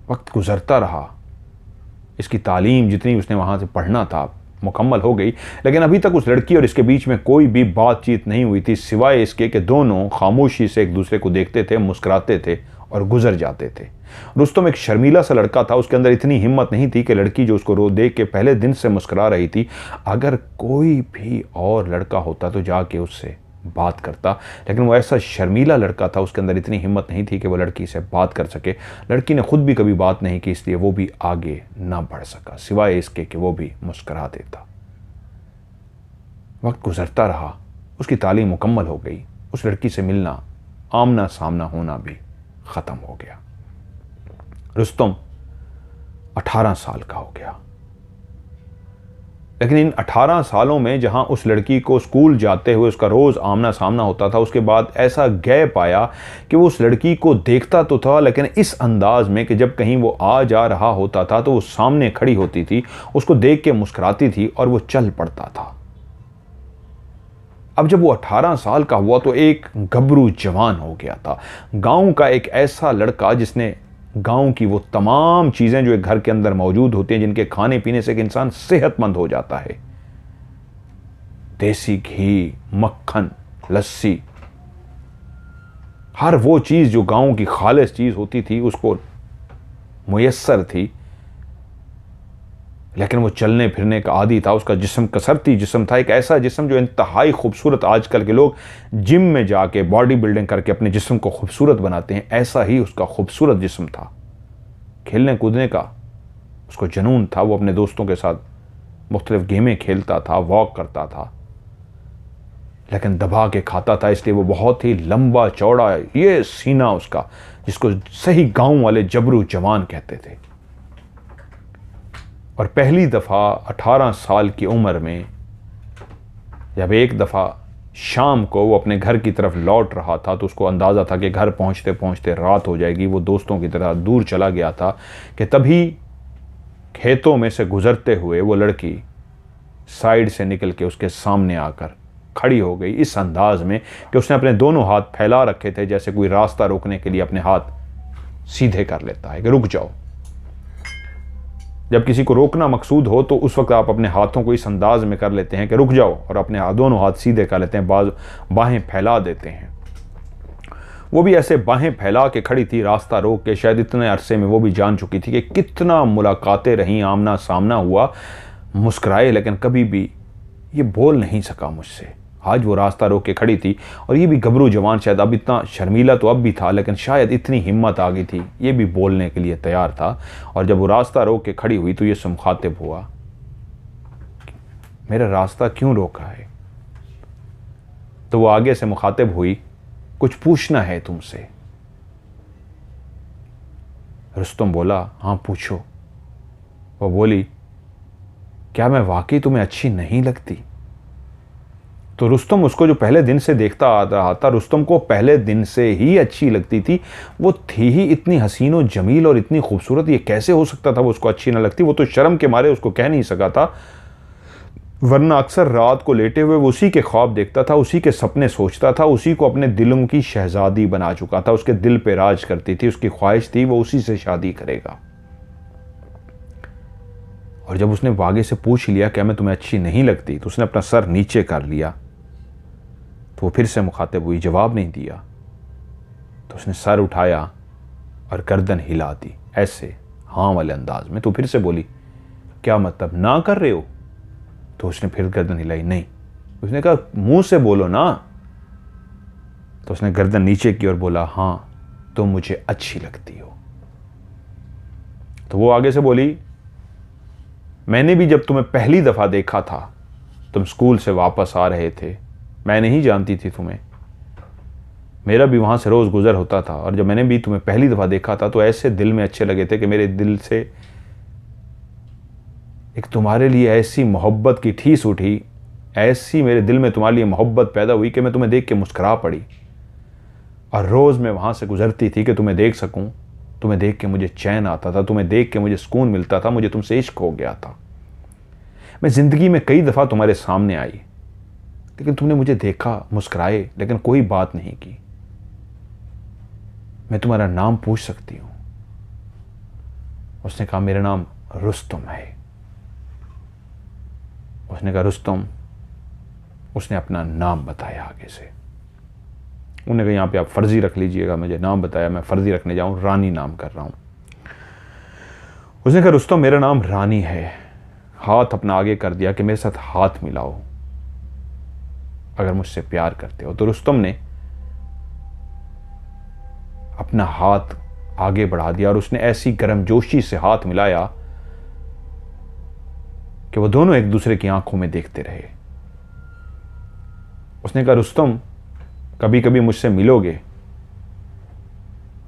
वक्त गुजरता रहा, इसकी तालीम जितनी उसने वहां से पढ़ना था मुकम्मल हो गई, लेकिन अभी तक उस लड़की और इसके बीच में कोई भी बातचीत नहीं हुई थी, सिवाय इसके कि दोनों खामोशी से एक दूसरे को देखते थे, मुस्कुराते थे और गुजर जाते थे। रुस्तम एक शर्मीला सा लड़का था। उसके अंदर इतनी हिम्मत नहीं थी कि लड़की जो उसको रो देख के पहले दिन से मुस्कुरा रही थी, अगर कोई भी और लड़का होता तो जाके उससे बात करता, लेकिन वो ऐसा शर्मीला लड़का था, उसके अंदर इतनी हिम्मत नहीं थी कि वो लड़की से बात कर सके। लड़की ने खुद भी कभी बात नहीं की, इसलिए वो भी आगे ना बढ़ सका, सिवाय इसके कि वो भी मुस्कुरा देता। वक्त गुजरता रहा, उसकी तालीम मुकम्मल हो गई, उस लड़की से मिलना, आमना सामना होना भी ख़त्म हो गया। रुस्तम 18 साल का हो गया। लेकिन इन 18 सालों में जहां उस लड़की को स्कूल जाते हुए उसका रोज़ आमना सामना होता था, उसके बाद ऐसा गैप आया कि वो उस लड़की को देखता तो था, लेकिन इस अंदाज में कि जब कहीं वो आ जा रहा होता था तो वो सामने खड़ी होती थी, उसको देख के मुस्कुराती थी और वो चल पड़ता था। अब जब वो 18 साल का हुआ तो एक गबरू जवान हो गया था, गांव का एक ऐसा लड़का जिसने गांव की वो तमाम चीज़ें जो एक घर के अंदर मौजूद होती हैं, जिनके खाने पीने से एक इंसान सेहतमंद हो जाता है, देसी घी, मक्खन, लस्सी, हर वो चीज़ जो गांव की खालिस चीज़ होती थी उसको मुयस्सर थी। लेकिन वो चलने फिरने का आदी था, उसका जिस्म कसरती जिस्म था, एक ऐसा जिस्म जो इंतहाई खूबसूरत, आजकल के लोग जिम में जाके बॉडी बिल्डिंग करके अपने जिस्म को खूबसूरत बनाते हैं, ऐसा ही उसका खूबसूरत जिस्म था। खेलने कूदने का उसको जुनून था, वो अपने दोस्तों के साथ मुख्तलिफ गेमें खेलता था, वॉक करता था, लेकिन दबा के खाता था, इसलिए वो बहुत ही लंबा चौड़ा ये सीना उसका, जिसको सही गांव वाले जबरू जवान कहते थे। और पहली दफ़ा 18 साल की उम्र में जब एक दफ़ा शाम को वो अपने घर की तरफ लौट रहा था तो उसको अंदाज़ा था कि घर पहुंचते पहुंचते रात हो जाएगी। वो दोस्तों की तरह दूर चला गया था कि तभी खेतों में से गुजरते हुए वो लड़की साइड से निकल के उसके सामने आकर खड़ी हो गई, इस अंदाज में कि उसने अपने दोनों हाथ फैला रखे थे, जैसे कोई रास्ता रोकने के लिए अपने हाथ सीधे कर लेता है कि रुक जाओ। जब किसी को रोकना मकसूद हो तो उस वक्त आप अपने हाथों को इस अंदाज में कर लेते हैं कि रुक जाओ, और अपने दोनों हाथ सीधे कर लेते हैं, बाहें फैला देते हैं। वो भी ऐसे बाहें फैला के खड़ी थी, रास्ता रोक के। शायद इतने अरसे में वो भी जान चुकी थी कि कितना मुलाकातें रहीं, आमना सामना हुआ, मुस्कुराए, लेकिन कभी भी ये बोल नहीं सका मुझसे। आज वो रास्ता रोक के खड़ी थी, और ये भी गबरू जवान, शायद अब इतना शर्मीला तो अब भी था, लेकिन शायद इतनी हिम्मत आ गई थी, ये भी बोलने के लिए तैयार था। और जब वो रास्ता रोक के खड़ी हुई तो ये से मुखातिब हुआ, मेरा रास्ता क्यों रोका है? तो वो आगे से मुखातिब हुई, कुछ पूछना है तुमसे। रुस्तम बोला, हाँ पूछो। वो बोली, क्या मैं वाकई तुम्हें अच्छी नहीं लगती? तो रुस्तम उसको जो पहले दिन से देखता आ रहा था, रुस्तम को पहले दिन से ही अच्छी लगती थी। वो थी ही इतनी हसीन और जमील और इतनी खूबसूरत, ये कैसे हो सकता था वो उसको अच्छी ना लगती? वो तो शर्म के मारे उसको कह नहीं सका था, वरना अक्सर रात को लेटे हुए वो उसी के ख्वाब देखता था, उसी के सपने सोचता था, उसी को अपने दिलों की शहजादी बना चुका था, उसके दिल पे राज करती थी, उसकी ख्वाहिश थी वो उसी से शादी करेगा। और जब उसने आगे से पूछ लिया क्या मैं तुम्हें अच्छी नहीं लगती, तो उसने अपना सर नीचे कर लिया। तो वो फिर से मुखातिब हुई, जवाब नहीं दिया। तो उसने सर उठाया और गर्दन हिला दी, ऐसे हाँ वाले अंदाज में। तो फिर से बोली, क्या मतलब, ना कर रहे हो? तो उसने फिर गर्दन हिलाई, नहीं। उसने कहा, मुंह से बोलो ना। तो उसने गर्दन नीचे की और बोला, हाँ तुम मुझे अच्छी लगती हो। तो वो आगे से बोली, मैंने भी जब तुम्हें पहली दफ़ा देखा था, तुम स्कूल से वापस आ रहे थे, मैं नहीं जानती थी तुम्हें, मेरा भी वहाँ से रोज़ गुज़र होता था, और जब मैंने भी तुम्हें पहली दफ़ा देखा था तो ऐसे दिल में अच्छे लगे थे कि मेरे दिल से एक तुम्हारे लिए ऐसी मोहब्बत की ठीस उठी, ऐसी मेरे दिल में तुम्हारे लिए मोहब्बत पैदा हुई कि मैं तुम्हें देख के मुस्कुरा पड़ी। और रोज़ मैं वहाँ से गुज़रती थी कि तुम्हें देख सकूँ, तुम्हें देख के मुझे चैन आता था, तुम्हें देख के मुझे सुकून मिलता था, मुझे तुमसे इश्क हो गया था। मैं ज़िंदगी में कई दफ़ा तुम्हारे सामने आई, लेकिन तुमने मुझे देखा, मुस्कुराए, लेकिन कोई बात नहीं की। मैं तुम्हारा नाम पूछ सकती हूँ? उसने कहा, मेरा नाम रुस्तम है। उसने कहा, रुस्तम? उसने अपना नाम बताया आगे से। उन्होंने कहा, यहाँ पे आप फर्जी रख लीजिएगा, मुझे नाम बताया, मैं फर्जी रखने जाऊँ, रानी नाम कर रहा हूँ। उसने कहा, रुस्तम मेरा नाम रानी है। हाथ अपना आगे कर दिया कि मेरे साथ हाथ मिलाओ अगर मुझसे प्यार करते हो। तो रुस्तम ने अपना हाथ आगे बढ़ा दिया और उसने ऐसी गर्मजोशी से हाथ मिलाया कि वो दोनों एक दूसरे की आंखों में देखते रहे। उसने कहा, रुस्तम कभी कभी मुझसे मिलोगे?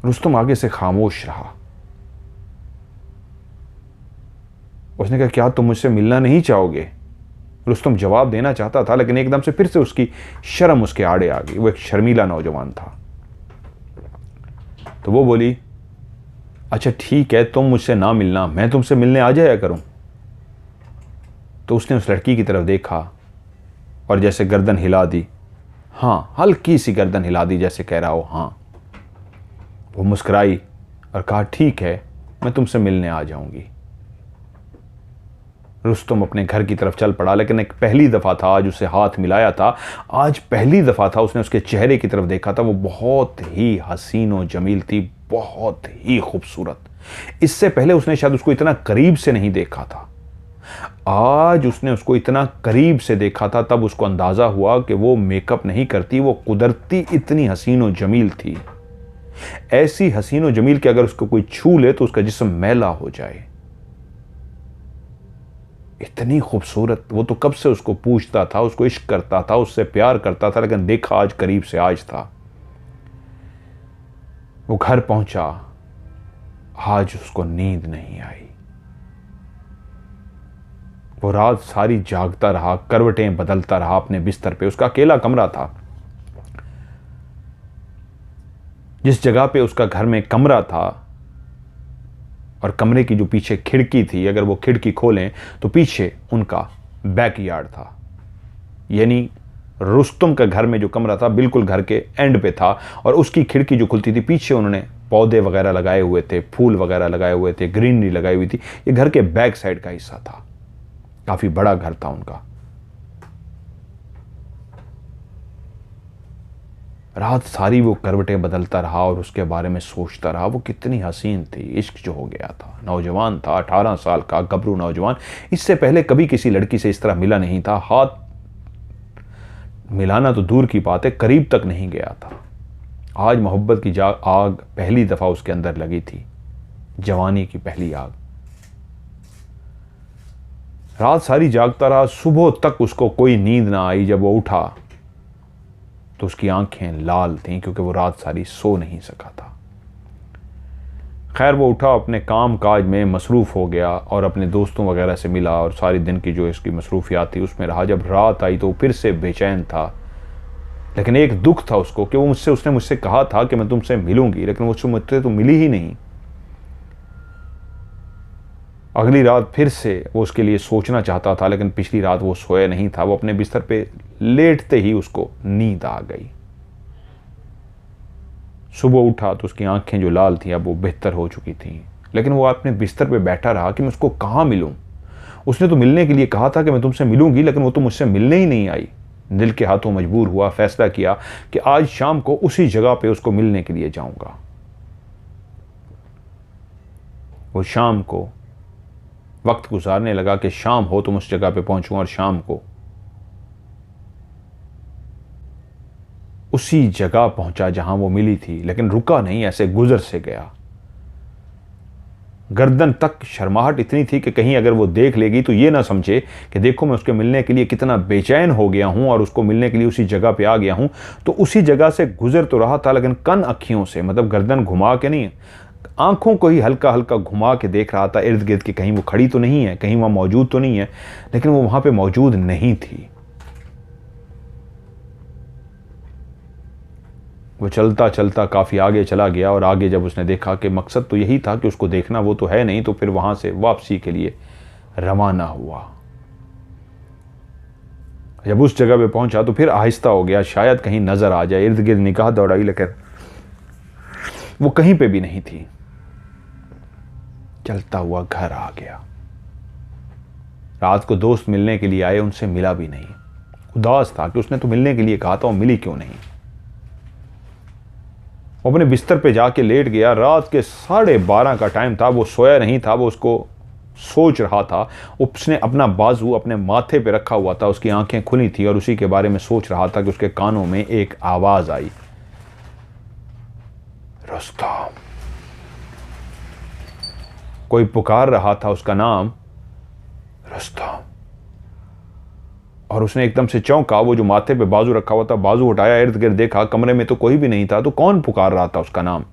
रुस्तम आगे से खामोश रहा। उसने कहा, क्या तुम मुझसे मिलना नहीं चाहोगे? रुस्तम जवाब देना चाहता था, लेकिन एकदम से फिर से उसकी शर्म उसके आड़े आ गई। वो एक शर्मीला नौजवान था। तो वो बोली, अच्छा ठीक है, तुम मुझसे ना मिलना, मैं तुमसे मिलने आ जाया करूं। तो उसने उस लड़की की तरफ देखा और जैसे गर्दन हिला दी हाँ, हल्की सी गर्दन हिला दी जैसे कह रहा हो हाँ। वो मुस्कुराई और कहा ठीक है, मैं तुमसे मिलने आ जाऊंगी। रुस्तम अपने घर की तरफ चल पड़ा, लेकिन एक पहली दफ़ा था आज उसे हाथ मिलाया था, आज पहली दफ़ा था उसने उसके चेहरे की तरफ देखा था। वो बहुत ही हसीन और जमील थी, बहुत ही खूबसूरत। इससे पहले उसने शायद उसको इतना करीब से नहीं देखा था। आज उसने उसको इतना करीब से देखा था, तब उसको अंदाज़ा हुआ कि वो मेकअप नहीं करती, वो कुदरती इतनी हसीन और जमील थी। ऐसी हसीन और जमील कि अगर उसको कोई छू ले तो उसका जिस्म मैला हो जाए। इतनी खूबसूरत। वो तो कब से उसको पूछता था, उसको इश्क करता था, उससे प्यार करता था, लेकिन देखा आज करीब से आज था। वो घर पहुंचा, आज उसको नींद नहीं आई। वो रात सारी जागता रहा, करवटें बदलता रहा अपने बिस्तर पे। उसका अकेला कमरा था। जिस जगह पे उसका घर में कमरा था और कमरे की जो पीछे खिड़की थी, अगर वो खिड़की खोलें तो पीछे उनका बैकयार्ड था। यानी रुस्तम का घर में जो कमरा था बिल्कुल घर के एंड पे था, और उसकी खिड़की जो खुलती थी, पीछे उन्होंने पौधे वगैरह लगाए हुए थे, फूल वगैरह लगाए हुए थे, ग्रीनरी लगाई हुई थी। ये घर के बैक साइड का हिस्सा था। काफी बड़ा घर था उनका। रात सारी वो करवटें बदलता रहा और उसके बारे में सोचता रहा। वो कितनी हसीन थी। इश्क जो हो गया था, नौजवान था, 18 साल का गबरू नौजवान। इससे पहले कभी किसी लड़की से इस तरह मिला नहीं था। हाथ मिलाना तो दूर की बात है, करीब तक नहीं गया था। आज मोहब्बत की आग पहली दफा उसके अंदर लगी थी, जवानी की पहली आग। रात सारी जागता रहा, सुबह तक उसको कोई नींद ना आई। जब वो उठा तो उसकी आंखें लाल थीं, क्योंकि वो रात सारी सो नहीं सका था। खैर, वो उठा, अपने काम काज में मसरूफ़ हो गया और अपने दोस्तों वगैरह से मिला और सारी दिन की जो इसकी मसरूफियात थी उसमें रहा। जब रात आई तो फिर से बेचैन था, लेकिन एक दुख था उसको कि उसने मुझसे कहा था कि मैं तुमसे मिलूंगी, लेकिन मुझसे तो मिली ही नहीं। अगली रात फिर से वो उसके लिए सोचना चाहता था, लेकिन पिछली रात वो सोया नहीं था। वो अपने बिस्तर पे लेटते ही उसको नींद आ गई। सुबह उठा तो उसकी आंखें जो लाल थी अब वो बेहतर हो चुकी थी, लेकिन वो अपने बिस्तर पे बैठा रहा कि मैं उसको कहाँ मिलूं। उसने तो मिलने के लिए कहा था कि मैं तुमसे मिलूंगी, लेकिन वो तो मुझसे मिलने ही नहीं आई। दिल के हाथों मजबूर हुआ, फैसला किया कि आज शाम को उसी जगह पे उसको मिलने के लिए जाऊंगा। वो शाम को वक्त गुजारने लगा कि शाम हो तो मैं उस जगह पे पहुंचूं, और शाम को उसी जगह पहुंचा जहां वो मिली थी, लेकिन रुका नहीं, ऐसे गुजर से गया। गर्दन तक शर्माहट इतनी थी कि कहीं अगर वो देख लेगी तो ये ना समझे कि देखो मैं उसके मिलने के लिए कितना बेचैन हो गया हूं और उसको मिलने के लिए उसी जगह पे आ गया हूं। तो उसी जगह से गुजर तो रहा था, लेकिन कन अखियों से, मतलब गर्दन घुमा के नहीं, आंखों को ही हल्का हल्का घुमा के देख रहा था इर्द गिर्द कि कहीं वो खड़ी तो नहीं है, कहीं वहां मौजूद तो नहीं है, लेकिन वो वहां पे मौजूद नहीं थी। वो चलता चलता काफ़ी आगे चला गया, और आगे जब उसने देखा कि मकसद तो यही था कि उसको देखना, वो तो है नहीं, तो फिर वहां से वापसी के लिए रवाना हुआ। जब उस जगह पे पहुंचा तो फिर आहिस्ता हो गया, शायद कहीं नजर आ जाए। इर्द गिर्द निगाह दौड़ाई, लेकिन वो कहीं पे भी नहीं थी। चलता हुआ घर आ गया। रात को दोस्त मिलने के लिए आए, उनसे मिला भी नहीं। उदास था कि उसने तो मिलने के लिए कहा था, और मिली क्यों नहीं। वो अपने बिस्तर पे जाके लेट गया। रात के 12:30 का टाइम था। वो सोया नहीं था, वो उसको सोच रहा था। उसने अपना बाजू अपने माथे पे रखा हुआ था, उसकी आंखें खुली थी और उसी के बारे में सोच रहा था कि उसके कानों में एक आवाज आई, रुस्तम। कोई पुकार रहा था उसका नाम, रुस्तम। और उसने एकदम से चौंका। वो जो माथे पे बाजू रखा हुआ था, बाजू उठाया, इर्द गिर्द देखा, कमरे में तो कोई भी नहीं था। तो कौन पुकार रहा था उसका नाम,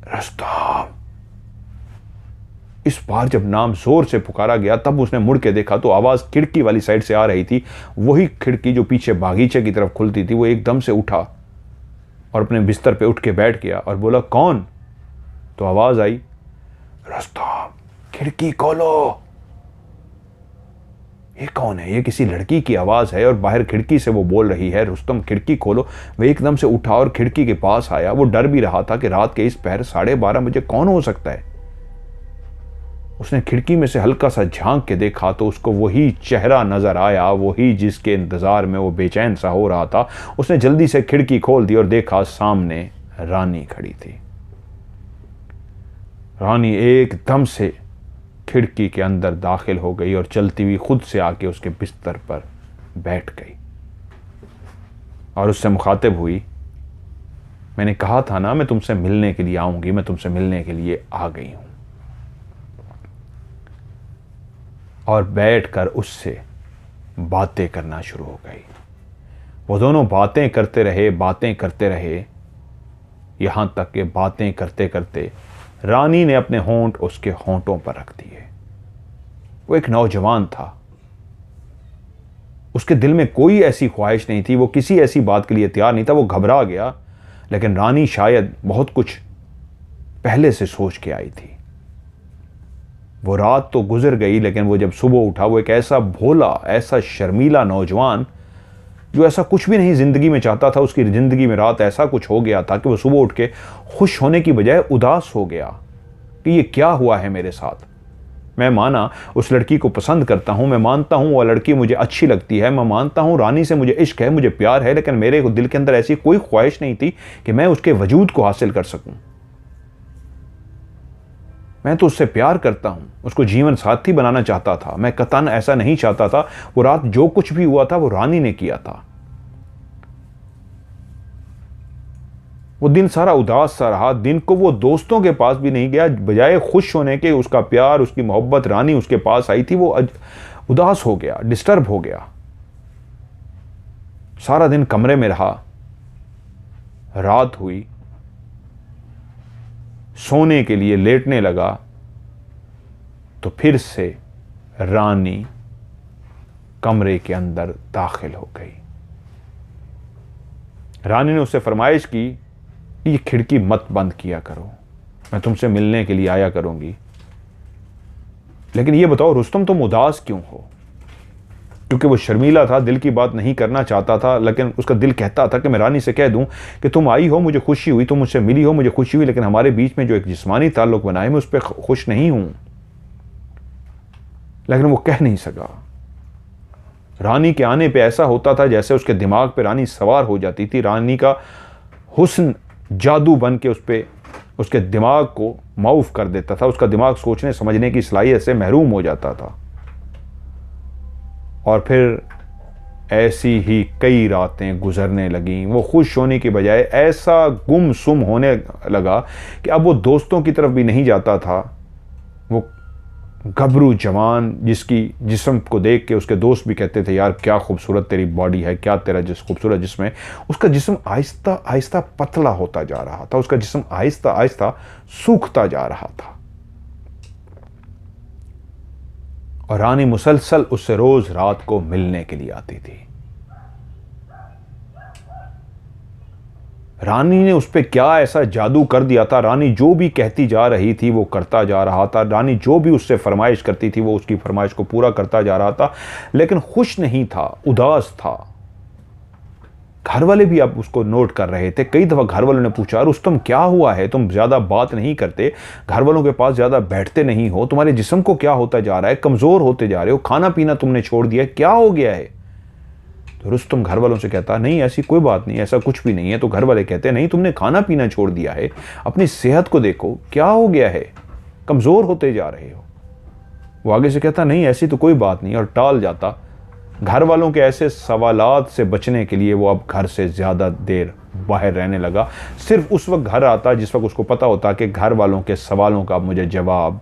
रुस्तम। इस बार जब नाम जोर से पुकारा गया, तब उसने मुड़ के देखा तो आवाज खिड़की वाली साइड से आ रही थी। वही खिड़की जो पीछे बागीचे की तरफ खुलती थी। वो एकदम से उठा और अपने बिस्तर पे उठ के बैठ गया और बोला, कौन? तो आवाज आई, रुस्तम, खिड़की खोलो। ये कौन है? ये किसी लड़की की आवाज़ है और बाहर खिड़की से वो बोल रही है, रुस्तम खिड़की खोलो। वह एकदम से उठा और खिड़की के पास आया। वो डर भी रहा था कि रात के इस पहर 12:30 बजे कौन हो सकता है। उसने खिड़की में से हल्का सा झांक के देखा तो उसको वही चेहरा नजर आया, वही जिसके इंतजार में वो बेचैन सा हो रहा था। उसने जल्दी से खिड़की खोल दी और देखा सामने रानी खड़ी थी। रानी एकदम से खिड़की के अंदर दाखिल हो गई और चलती हुई खुद से आके उसके बिस्तर पर बैठ गई और उससे मुखातिब हुई, मैंने कहा था ना मैं तुमसे मिलने के लिए आऊंगी, मैं तुमसे मिलने के लिए आ गई हूं। और बैठकर उससे बातें करना शुरू हो गई। वो दोनों बातें करते रहे यहां तक कि बातें करते करते रानी ने अपने होंठ उसके होंठों पर रख दिए। वो एक नौजवान था, उसके दिल में कोई ऐसी ख्वाहिश नहीं थी, वो किसी ऐसी बात के लिए तैयार नहीं था। वो घबरा गया, लेकिन रानी शायद बहुत कुछ पहले से सोच के आई थी। वो रात तो गुजर गई, लेकिन वो जब सुबह उठा, वो एक ऐसा भोला, ऐसा शर्मीला नौजवान जो ऐसा कुछ भी नहीं जिंदगी में चाहता था, उसकी जिंदगी में रात ऐसा कुछ हो गया था कि वो सुबह उठ के खुश होने की बजाय उदास हो गया कि ये क्या हुआ है मेरे साथ। मैं माना उस लड़की को पसंद करता हूं, मैं मानता हूं वो लड़की मुझे अच्छी लगती है, मैं मानता हूं रानी से मुझे इश्क है, मुझे प्यार है, लेकिन मेरे दिल के अंदर ऐसी कोई ख्वाहिश नहीं थी कि मैं उसके वजूद को हासिल कर सकूं। मैं तो उससे प्यार करता हूं, उसको जीवन साथी बनाना चाहता था, मैं कतन ऐसा नहीं चाहता था। वो रात जो कुछ भी हुआ था वो रानी ने किया था। वो दिन सारा उदास सा रहा। दिन को वो दोस्तों के पास भी नहीं गया, बजाय खुश होने के, उसका प्यार, उसकी मोहब्बत, रानी उसके पास आई थी, वो उदास हो गया, डिस्टर्ब हो गया। सारा दिन कमरे में रहा। रात हुई, सोने के लिए लेटने लगा तो फिर से रानी कमरे के अंदर दाखिल हो गई। रानी ने उससे फरमाइश की कि ये खिड़की मत बंद किया करो, मैं तुमसे मिलने के लिए आया करूंगी। लेकिन ये बताओ रुस्तम, तुम उदास क्यों हो? क्योंकि वो शर्मीला था, दिल की बात नहीं करना चाहता था, लेकिन उसका दिल कहता था कि मैं रानी से कह दूं कि तुम आई हो, मुझे खुशी हुई, तुम मुझसे मिली हो, मुझे खुशी हुई, लेकिन हमारे बीच में जो एक जिस्मानी ताल्लुक बना है मैं उस पर खुश नहीं हूं। लेकिन वो कह नहीं सका। रानी के आने पे ऐसा होता था जैसे उसके दिमाग पे रानी सवार हो जाती थी। रानी का हुस्न जादू बन के उस पे उसके दिमाग को माऊफ कर देता था। उसका दिमाग सोचने समझने की सलाहियत से महरूम हो जाता था। और फिर ऐसी ही कई रातें गुजरने लगीं। वो खुश होने की बजाय ऐसा गुमसुम होने लगा कि अब वो दोस्तों की तरफ भी नहीं जाता था। वो गबरू जवान जिसकी जिस्म को देख के उसके दोस्त भी कहते थे, यार क्या खूबसूरत तेरी बॉडी है, क्या तेरा खूबसूरत जिस्म है। उसका जिस्म आहिस्ता आहिस्ता पतला होता जा रहा था, उसका जिस्म आहिस्ता आहिस्ता सूखता जा रहा था। और रानी मुसलसल उससे रोज रात को मिलने के लिए आती थी। रानी ने उस पर क्या ऐसा जादू कर दिया था। रानी जो भी कहती जा रही थी वो करता जा रहा था। रानी जो भी उससे फरमाइश करती थी वो उसकी फरमाइश को पूरा करता जा रहा था, लेकिन खुश नहीं था, उदास था। घर वाले भी अब उसको नोट कर रहे थे। कई दफा घर वालों ने पूछा, रुस्तम क्या हुआ है, तुम ज्यादा बात नहीं करते, घर वालों के पास ज्यादा बैठते नहीं हो, तुम्हारे जिस्म को क्या होता जा रहा है, कमजोर होते जा रहे हो, खाना पीना तुमने छोड़ दिया, क्या हो गया है? तो रुस्तम घर वालों से कहता, नहीं ऐसी कोई बात नहीं, ऐसा कुछ भी नहीं है। तो घर वाले कहते, नहीं तुमने खाना पीना छोड़ दिया है, अपनी सेहत को देखो, क्या हो गया है, कमजोर होते जा रहे हो। वो आगे से कहता, नहीं ऐसी तो कोई बात नहीं, और टाल जाता। घर वालों के ऐसे सवालात से बचने के लिए वो अब घर से ज्यादा देर बाहर रहने लगा। सिर्फ उस वक्त घर आता जिस वक्त उसको पता होता कि घर वालों के सवालों का मुझे जवाब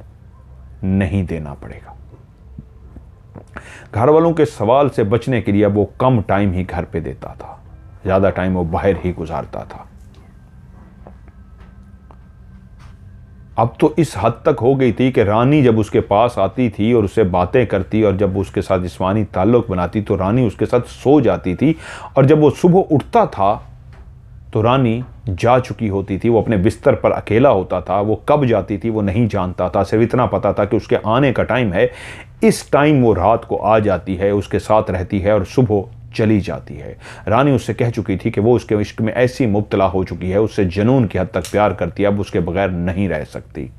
नहीं देना पड़ेगा। घर वालों के सवाल से बचने के लिए अब वो कम टाइम ही घर पे देता था, ज्यादा टाइम वो बाहर ही गुजारता था। अब तो इस हद तक हो गई थी कि रानी जब उसके पास आती थी और उससे बातें करती और जब उसके साथ जिस्मानी ताल्लुक बनाती तो रानी उसके साथ सो जाती थी, और जब वो सुबह उठता था तो रानी जा चुकी होती थी। वो अपने बिस्तर पर अकेला होता था। वो कब जाती थी वो नहीं जानता था, सिर्फ इतना पता था कि उसके आने का टाइम है। इस टाइम वो रात को आ जाती है, उसके साथ रहती है और सुबह चली जाती है। रानी उससे कह चुकी थी कि वो उसके इश्क में ऐसी मुब्तला हो चुकी है, उससे जुनून की हद तक प्यार करती है, अब उसके बगैर नहीं रह सकती।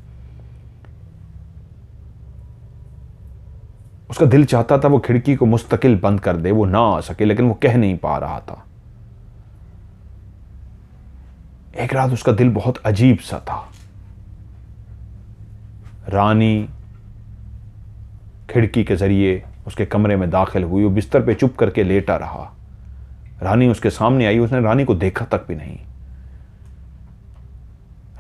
उसका दिल चाहता था वो खिड़की को मुस्तकिल बंद कर दे, वो ना आ सके, लेकिन वो कह नहीं पा रहा था। एक रात उसका दिल बहुत अजीब सा था। रानी खिड़की के जरिए उसके कमरे में दाखिल हुई, वो बिस्तर पे चुप करके लेटा रहा। रानी उसके सामने आई, उसने रानी को देखा तक भी नहीं।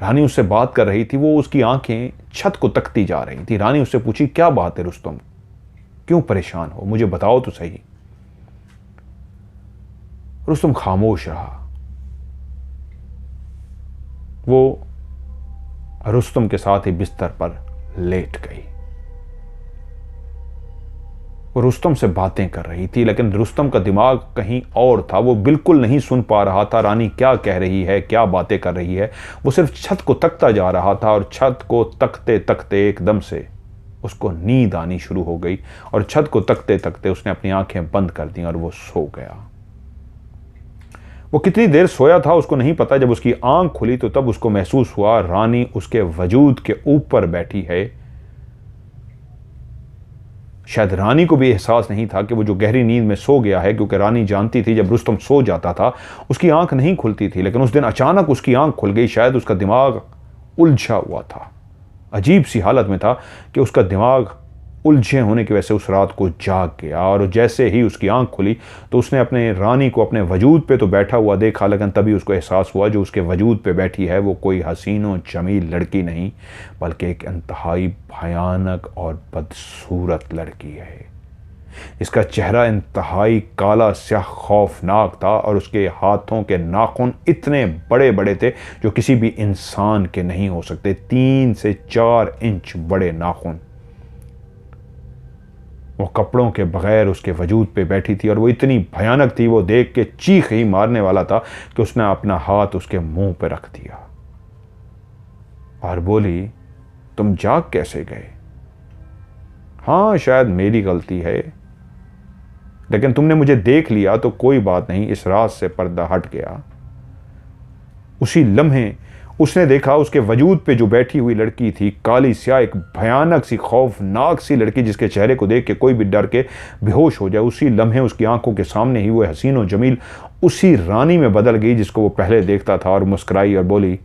रानी उससे बात कर रही थी, वो उसकी आंखें छत को तकती जा रही थी। रानी उससे पूछी, क्या बात है रुस्तम, क्यों परेशान हो, मुझे बताओ तो सही। रुस्तम खामोश रहा। वो रुस्तम के साथ ही बिस्तर पर लेट गई। वो रुस्तम से बातें कर रही थी, लेकिन रुस्तम का दिमाग कहीं और था। वो बिल्कुल नहीं सुन पा रहा था रानी क्या कह रही है, क्या बातें कर रही है। वो सिर्फ छत को तकता जा रहा था और छत को तकते तकते एकदम से उसको नींद आनी शुरू हो गई और छत को तकते तकते उसने अपनी आंखें बंद कर दी और वो सो गया। वो कितनी देर सोया था उसको नहीं पता। जब उसकी आंख खुली तो तब उसको महसूस हुआ रानी उसके वजूद के ऊपर बैठी है। शायद रानी को भी एहसास नहीं था कि वो जो गहरी नींद में सो गया है, क्योंकि रानी जानती थी जब रुस्तम सो जाता था उसकी आंख नहीं खुलती थी, लेकिन उस दिन अचानक उसकी आंख खुल गई। शायद उसका दिमाग उलझा हुआ था, अजीब सी हालत में था कि उसका दिमाग उलझे होने की वजह से उस रात को जाग गया। और जैसे ही उसकी आंख खुली तो उसने अपने रानी को अपने वजूद पे तो बैठा हुआ देखा, लेकिन तभी उसको एहसास हुआ जो उसके वजूद पे बैठी है वो कोई हसीन और जमील लड़की नहीं, बल्कि एक इंतहाई भयानक और बदसूरत लड़की है। इसका चेहरा इंतहाई काला स्याह खौफनाक था और उसके हाथों के नाखून इतने बड़े बड़े थे जो किसी भी इंसान के नहीं हो सकते। 3 से 4 इंच बड़े नाखून। वो कपड़ों के बगैर उसके वजूद पे बैठी थी और वो इतनी भयानक थी, वो देख के चीख ही मारने वाला था कि उसने अपना हाथ उसके मुंह पे रख दिया और बोली, तुम जाग कैसे गए? हाँ, शायद मेरी गलती है, लेकिन तुमने मुझे देख लिया तो कोई बात नहीं, इस रात से पर्दा हट गया। उसी लम्हे उसने देखा उसके वजूद पे जो बैठी हुई लड़की थी, काली स्याह एक भयानक सी खौफनाक सी लड़की जिसके चेहरे को देख के कोई भी डर के बेहोश हो जाए। उसी लम्हे उसकी आंखों के सामने ही वो हसीन और जमील उसी रानी में बदल गई जिसको वो पहले देखता था और मुस्कुराई और बोली,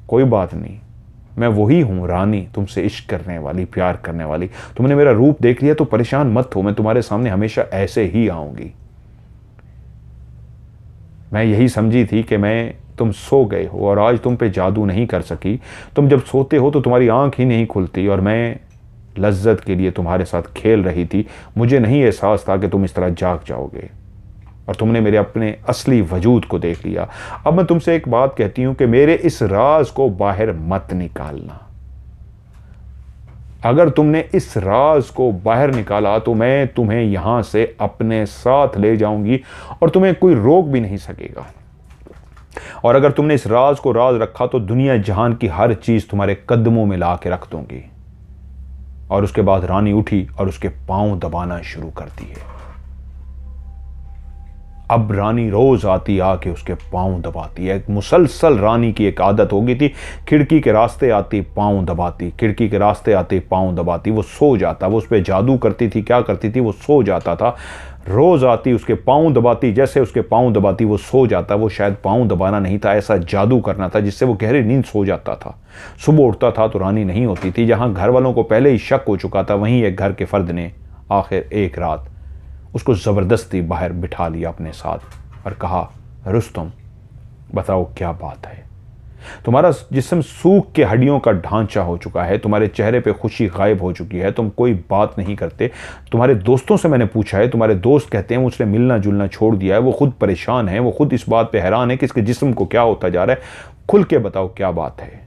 कोई बात नहीं, मैं वही हूँ रानी, तुमसे इश्क करने वाली, प्यार करने वाली। तुमने मेरा रूप देख लिया तो परेशान मत हो, मैं तुम्हारे सामने हमेशा ऐसे ही आऊँगी। मैं यही समझी थी कि तुम सो गए हो और आज तुम पे जादू नहीं कर सकी। तुम जब सोते हो तो तुम्हारी आंख ही नहीं खुलती और मैं लज्जत के लिए तुम्हारे साथ खेल रही थी। मुझे नहीं एहसास था कि तुम इस तरह जाग जाओगे और तुमने मेरे अपने असली वजूद को देख लिया। अब मैं तुमसे एक बात कहती हूं कि मेरे इस राज को बाहर मत निकालना। अगर तुमने इस राज को बाहर निकाला तो मैं तुम्हें यहां से अपने साथ ले जाऊंगी और तुम्हें कोई रोक भी नहीं सकेगा। और अगर तुमने इस राज को राज रखा तो दुनिया जहान की हर चीज तुम्हारे कदमों में ला के रख दूंगी। और उसके बाद रानी उठी और उसके पांव दबाना शुरू करती है। अब रानी रोज आती आके उसके पांव दबाती है। मुसलसल रानी की एक आदत हो गई थी, खिड़की के रास्ते आती पांव दबाती, खिड़की के रास्ते आती पांव दबाती। वो सो जाता, वो उस पर जादू करती थी, क्या करती थी, वो सो जाता था। रोज आती उसके पांव दबाती, जैसे उसके पांव दबाती वो सो जाता। वो शायद पांव दबाना नहीं था, ऐसा जादू करना था जिससे वो गहरी नींद सो जाता था। सुबह उठता था तो रानी नहीं होती थी। जहां घर वालों को पहले ही शक हो चुका था, वहीं एक घर के फर्द ने आखिर एक रात उसको ज़बरदस्ती बाहर बिठा लिया अपने साथ और कहा, रुस्तम बताओ क्या बात है? तुम्हारा जिस्म सूख के हड्डियों का ढांचा हो चुका है, तुम्हारे चेहरे पे खुशी गायब हो चुकी है, तुम कोई बात नहीं करते। तुम्हारे दोस्तों से मैंने पूछा है, तुम्हारे दोस्त कहते हैं उसने मिलना जुलना छोड़ दिया है, वो खुद परेशान है, वो खुद इस बात पे हैरान है कि इसके जिस्म को क्या होता जा रहा है, खुल के बताओ क्या बात है।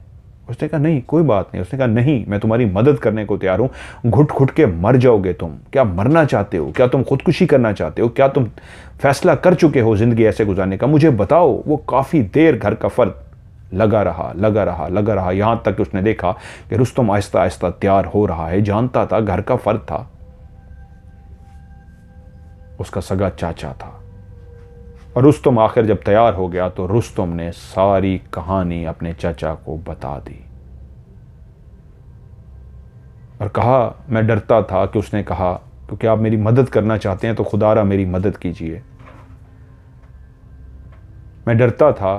उसने कहा नहीं कोई बात नहीं। उसने कहा नहीं, मैं तुम्हारी मदद करने को तैयार हूँ, घुट घुट के मर जाओगे तुम। क्या मरना चाहते हो? क्या तुम खुदकुशी करना चाहते हो? क्या तुम फैसला कर चुके हो ज़िंदगी ऐसे गुजारने का? मुझे बताओ। वो काफ़ी देर घर का फर्द लगा रहा, यहाँ तक कि उसने देखा कि रुस्तम आहिस्ता आहिस्ता तैयार हो रहा है। जानता था घर का फर्द था, उसका सगा चाचा था। और रुस्तम आखिर जब तैयार हो गया तो रुस्तम ने सारी कहानी अपने चाचा को बता दी और कहा, मैं डरता था कि उसने कहा, क्योंकि आप मेरी मदद करना चाहते हैं तो खुदारा मेरी मदद कीजिए। मैं डरता था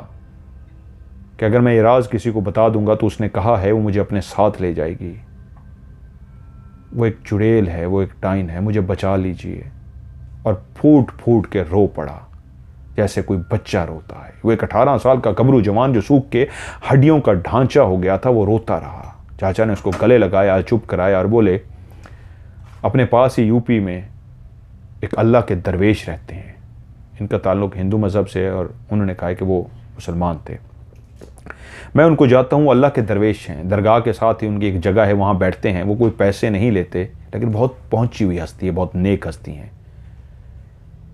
कि अगर मैं ये राज किसी को बता दूंगा तो उसने कहा है वो मुझे अपने साथ ले जाएगी, वो एक चुड़ैल है, वो एक डाइन है, मुझे बचा लीजिए। और फूट फूट के रो पड़ा जैसे कोई बच्चा रोता है। वो एक 18 साल का गबरू जवान जो सूख के हड्डियों का ढांचा हो गया था, वो रोता रहा। चाचा ने उसको गले लगाया, चुप कराया और बोले, अपने पास ही यूपी में एक अल्लाह के दरवेश रहते हैं, इनका ताल्लुक़ हिंदू मज़हब से है और उन्होंने कहा कि वो मुसलमान थे। मैं उनको जाता हूँ, अल्लाह के दरवेश हैं, दरगाह के साथ ही उनकी एक जगह है, वहाँ बैठते हैं। वो कोई पैसे नहीं लेते लेकिन बहुत पहुँची हुई हस्ती है, बहुत नेक हस्ती हैं।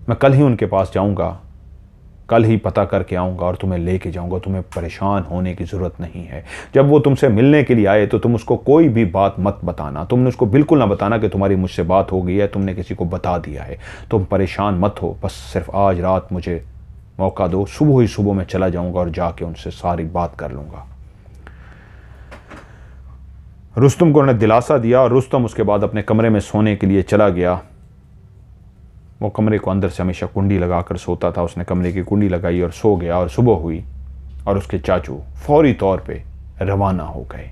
मैं कल ही उनके पास जाऊँगा, कल ही पता करके आऊँगा और तुम्हें लेके जाऊँगा। तुम्हें परेशान होने की ज़रूरत नहीं है। जब वो तुमसे मिलने के लिए आए तो तुम उसको कोई भी बात मत बताना। तुमने उसको बिल्कुल ना बताना कि तुम्हारी मुझसे बात हो गई है, तुमने किसी को बता दिया है। तुम परेशान मत हो, बस सिर्फ आज रात मुझे मौका दो, सुबह ही सुबह मैं चला जाऊँगा और जाके उनसे सारी बात कर लूँगा। रुस्तम को उन्होंने दिलासा दिया और रुस्तम उसके बाद अपने कमरे में सोने के लिए चला गया। वो कमरे को अंदर से हमेशा कुंडी लगाकर सोता था। उसने कमरे की कुंडी लगाई और सो गया। और सुबह हुई और उसके चाचू फौरी तौर पे रवाना हो गए।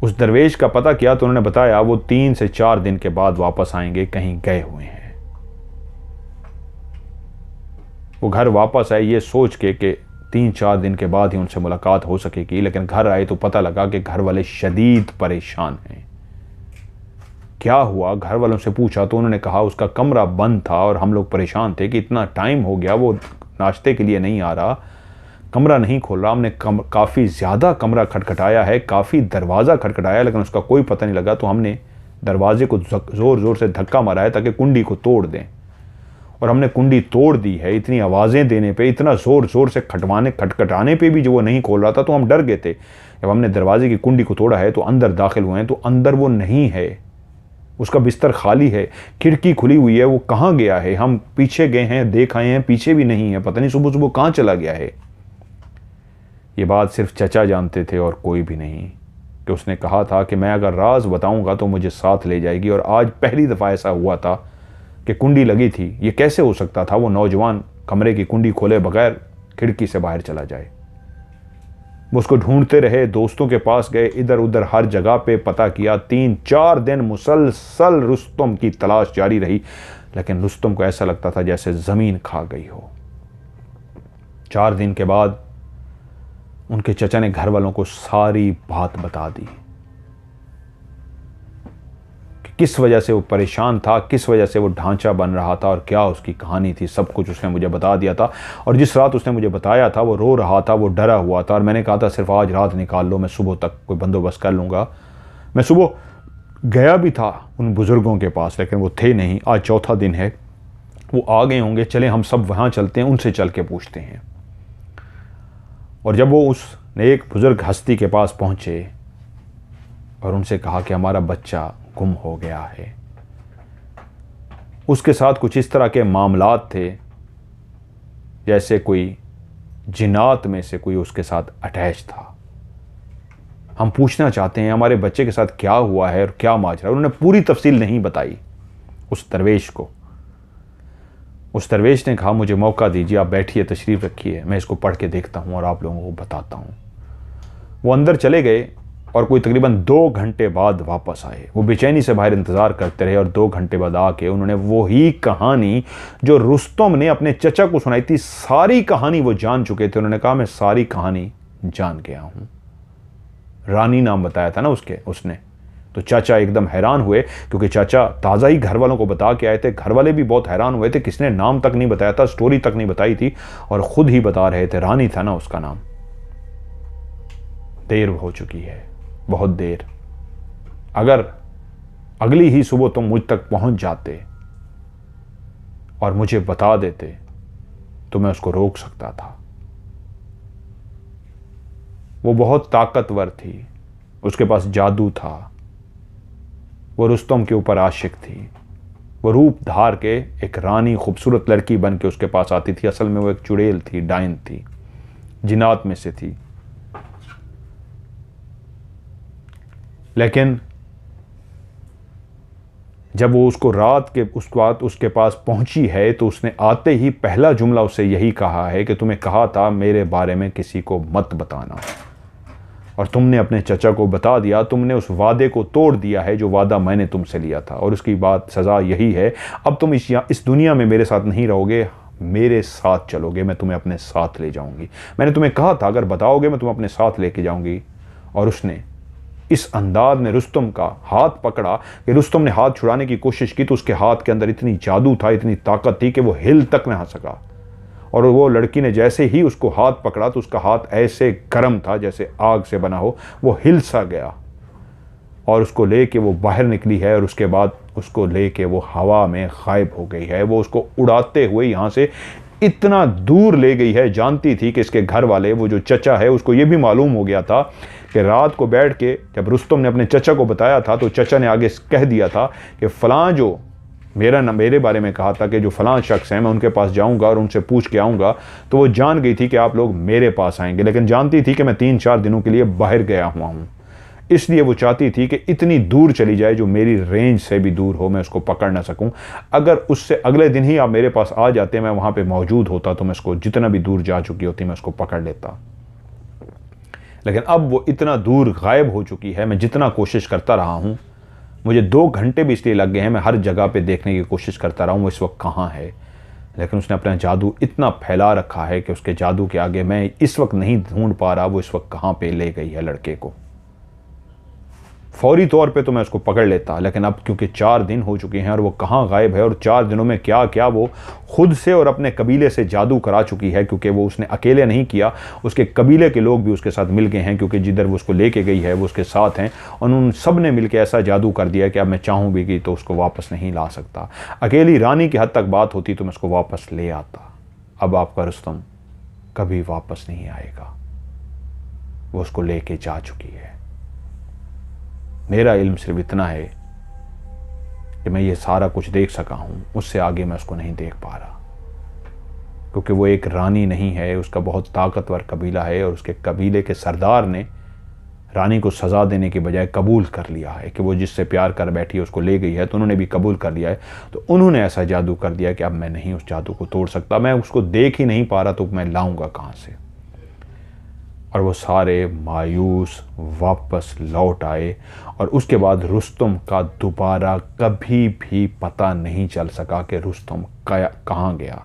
उस दरवेश का पता किया तो उन्होंने बताया वो 3 से 4 दिन के बाद वापस आएंगे, कहीं गए हुए हैं। वो घर वापस आए ये सोच के कि 3-4 दिन के बाद ही उनसे मुलाकात हो सकेगी, लेकिन घर आए तो पता लगा कि घर वाले शदीद परेशान हैं। क्या हुआ? घर वालों से पूछा तो उन्होंने कहा उसका कमरा बंद था और हम लोग परेशान थे कि इतना टाइम हो गया, वो नाश्ते के लिए नहीं आ रहा, कमरा नहीं खोल रहा। हमने काफ़ी ज़्यादा कमरा खटखटाया है, काफ़ी दरवाज़ा खटखटाया, लेकिन उसका कोई पता नहीं लगा। तो हमने दरवाजे को ज़ोर ज़ोर से धक्का मारा है ताकि कुंडी को तोड़ दें, और हमने कुंडी तोड़ दी है। इतनी आवाज़ें देने पे, इतना ज़ोर ज़ोर से खटखटाने पे भी जो वो नहीं खोल रहा था, तो हम डर गए थे। जब हमने दरवाजे की कुंडी को तोड़ा है तो अंदर दाखिल हुए हैं तो अंदर वो नहीं है, उसका बिस्तर खाली है, खिड़की खुली हुई है। वो कहाँ गया है? हम पीछे गए हैं, देख आए हैं, पीछे भी नहीं है, पता नहीं सुबह सुबह कहाँ चला गया है। ये बात सिर्फ चचा जानते थे और कोई भी नहीं, कि उसने कहा था कि मैं अगर राज बताऊंगा तो मुझे साथ ले जाएगी। और आज पहली दफ़ा ऐसा हुआ था कि कुंडी लगी थी। ये कैसे हो सकता था वो नौजवान कमरे की कुंडी खोले बगैर खिड़की से बाहर चला जाए? वो उसको ढूंढते रहे, दोस्तों के पास गए, इधर उधर हर जगह पे पता किया। 3-4 दिन मुसलसल रुस्तम की तलाश जारी रही, लेकिन रुस्तम को ऐसा लगता था जैसे ज़मीन खा गई हो। 4 दिन के बाद उनके चचा ने घर वालों को सारी बात बता दी कि किस वजह से वो परेशान था, किस वजह से वो ढांचा बन रहा था और क्या उसकी कहानी थी। सब कुछ उसने मुझे बता दिया था। और जिस रात उसने मुझे बताया था वो रो रहा था, वो डरा हुआ था। और मैंने कहा था सिर्फ आज रात निकाल लो, मैं सुबह तक कोई बंदोबस्त कर लूँगा। मैं सुबह गया भी था उन बुज़ुर्गों के पास, लेकिन वो थे नहीं। आज चौथा दिन है, वो आ गए होंगे। चले हम सब वहाँ चलते हैं, उनसे चल के पूछते हैं। और जब वो उस एक बुज़ुर्ग हस्ती के पास पहुँचे और उनसे कहा कि हमारा बच्चा गुम हो गया है, उसके साथ कुछ इस तरह के मामलात थे जैसे कोई जिन्नात में से कोई उसके साथ अटैच था। हम पूछना चाहते हैं हमारे बच्चे के साथ क्या हुआ है और क्या माजरा। उन्होंने पूरी तफसील नहीं बताई उस दरवेश को। उस दरवेश ने कहा मुझे मौका दीजिए, आप बैठिए, तशरीफ़ रखिए, मैं इसको पढ़ के देखता हूँ और आप लोगों को बताता हूँ। वो अंदर चले गए और कोई तकरीबन 2 घंटे बाद वापस आए। वो बेचैनी से बाहर इंतज़ार करते रहे और 2 घंटे बाद आके उन्होंने वही कहानी जो रुस्तम ने अपने चचा को सुनाई थी, सारी कहानी वो जान चुके थे। उन्होंने कहा मैं सारी कहानी जान गया हूँ। रानी नाम बताया था ना उसने। तो चाचा एकदम हैरान हुए, क्योंकि चाचा ताज़ा ही घर वालों को बता के आए थे। घर वाले भी बहुत हैरान हुए थे, किसने नाम तक नहीं बताया था, स्टोरी तक नहीं बताई थी, और ख़ुद ही बता रहे थे। रानी था ना उसका नाम। देर हो चुकी है, बहुत देर। अगर अगली ही सुबह तुम मुझ तक पहुंच जाते और मुझे बता देते तो मैं उसको रोक सकता था, वो बहुत ताकतवर थी, उसके पास जादू था, वो रुस्तम के ऊपर आशिक थी। वो रूप धार के एक रानी खूबसूरत लड़की बन के उसके पास आती थी। असल में वो एक चुड़ैल थी, डायन थी, जिन्नात में से थी। लेकिन जब वो उसको रात के उस बात उसके पास पहुंची है तो उसने आते ही पहला जुमला उससे यही कहा है कि तुम्हें कहा था मेरे बारे में किसी को मत बताना, और तुमने अपने चचा को बता दिया। तुमने उस वादे को तोड़ दिया है जो वादा मैंने तुमसे लिया था, और उसकी बात सज़ा यही है। अब तुम इस दुनिया में मेरे साथ नहीं रहोगे, मेरे साथ चलोगे, मैं तुम्हें अपने साथ ले जाऊंगी। मैंने तुम्हें कहा था अगर बताओगे मैं तुम्हें अपने साथ लेके जाऊंगी। और उसने इस अंदाज में रुस्तम का हाथ पकड़ा कि रुस्तम ने हाथ छुड़ाने की कोशिश की तो उसके हाथ के अंदर इतनी जादू था, इतनी ताकत थी कि वो हिल तक ना सका। और वो लड़की ने जैसे ही उसको हाथ पकड़ा तो उसका हाथ ऐसे गर्म था जैसे आग से बना हो, वो हिल सा गया और उसको लेके वो बाहर निकली है। और उसके बाद उसको लेके वो हवा में गायब हो गई है। वो उसको उड़ाते हुए यहाँ से इतना दूर ले गई है। जानती थी कि इसके घर वाले, वो जो चचा है, उसको ये भी मालूम हो गया था कि रात को बैठ के जब रुस्तम ने अपने चचा को बताया था तो चचा ने आगे कह दिया था कि फ़लाँ जो मेरे बारे में कहा था कि जो फ़लाँ शख्स हैं मैं उनके पास जाऊंगा और उनसे पूछ के आऊँगा। तो वो जान गई थी कि आप लोग मेरे पास आएंगे, लेकिन जानती थी कि मैं 3-4 दिनों के लिए बाहर गया हुआ हूँ। इसलिए वो चाहती थी कि इतनी दूर चली जाए जो मेरी रेंज से भी दूर हो, मैं उसको पकड़ ना सकूं। अगर उससे अगले दिन ही आप मेरे पास आ जाते, मैं वहाँ पे मौजूद होता, तो मैं उसको जितना भी दूर जा चुकी होती मैं उसको पकड़ लेता। लेकिन अब वो इतना दूर गायब हो चुकी है। मैं जितना कोशिश करता रहा हूँ, मुझे 2 घंटे भी इसलिए लग गए हैं, मैं हर जगह पे देखने की कोशिश करता रहा हूँ वो इस वक्त कहाँ है। लेकिन उसने अपना जादू इतना फैला रखा है कि उसके जादू के आगे मैं इस वक्त नहीं ढूंढ पा रहा वो इस वक्त कहाँ पे ले गई है लड़के को। फौरी तौर पे तो मैं उसको पकड़ लेता, लेकिन अब क्योंकि 4 दिन हो चुके हैं और वो कहाँ गायब है और 4 दिनों में क्या क्या वो खुद से और अपने कबीले से जादू करा चुकी है, क्योंकि वो उसने अकेले नहीं किया, उसके कबीले के लोग भी उसके साथ मिल गए हैं, क्योंकि जिधर वो उसको लेके गई है वो उसके साथ हैं। और उन सब ने मिल के ऐसा जादू कर दिया कि अब मैं चाहूँ भी कि तो उसको वापस नहीं ला सकता। अकेली रानी की हद तक बात होती तो मैं उसको वापस ले आता। अब आपका रुस्तम कभी वापस नहीं आएगा, वो उसको लेके जा चुकी है। मेरा इल्म सिर्फ इतना है कि मैं ये सारा कुछ देख सका हूँ, उससे आगे मैं उसको नहीं देख पा रहा, क्योंकि वो एक रानी नहीं है, उसका बहुत ताकतवर कबीला है। और उसके कबीले के सरदार ने रानी को सज़ा देने के बजाय कबूल कर लिया है कि वो जिससे प्यार कर बैठी है उसको ले गई है, तो उन्होंने भी कबूल कर लिया है। तो उन्होंने ऐसा जादू कर दिया कि अब मैं नहीं उस जादू को तोड़ सकता, मैं उसको देख ही नहीं पा रहा, तो मैं लाऊंगा कहाँ से। और वो सारे मायूस वापस लौट आए। और उसके बाद रुस्तम का दोबारा कभी भी पता नहीं चल सका कि रुस्तम कहाँ गया।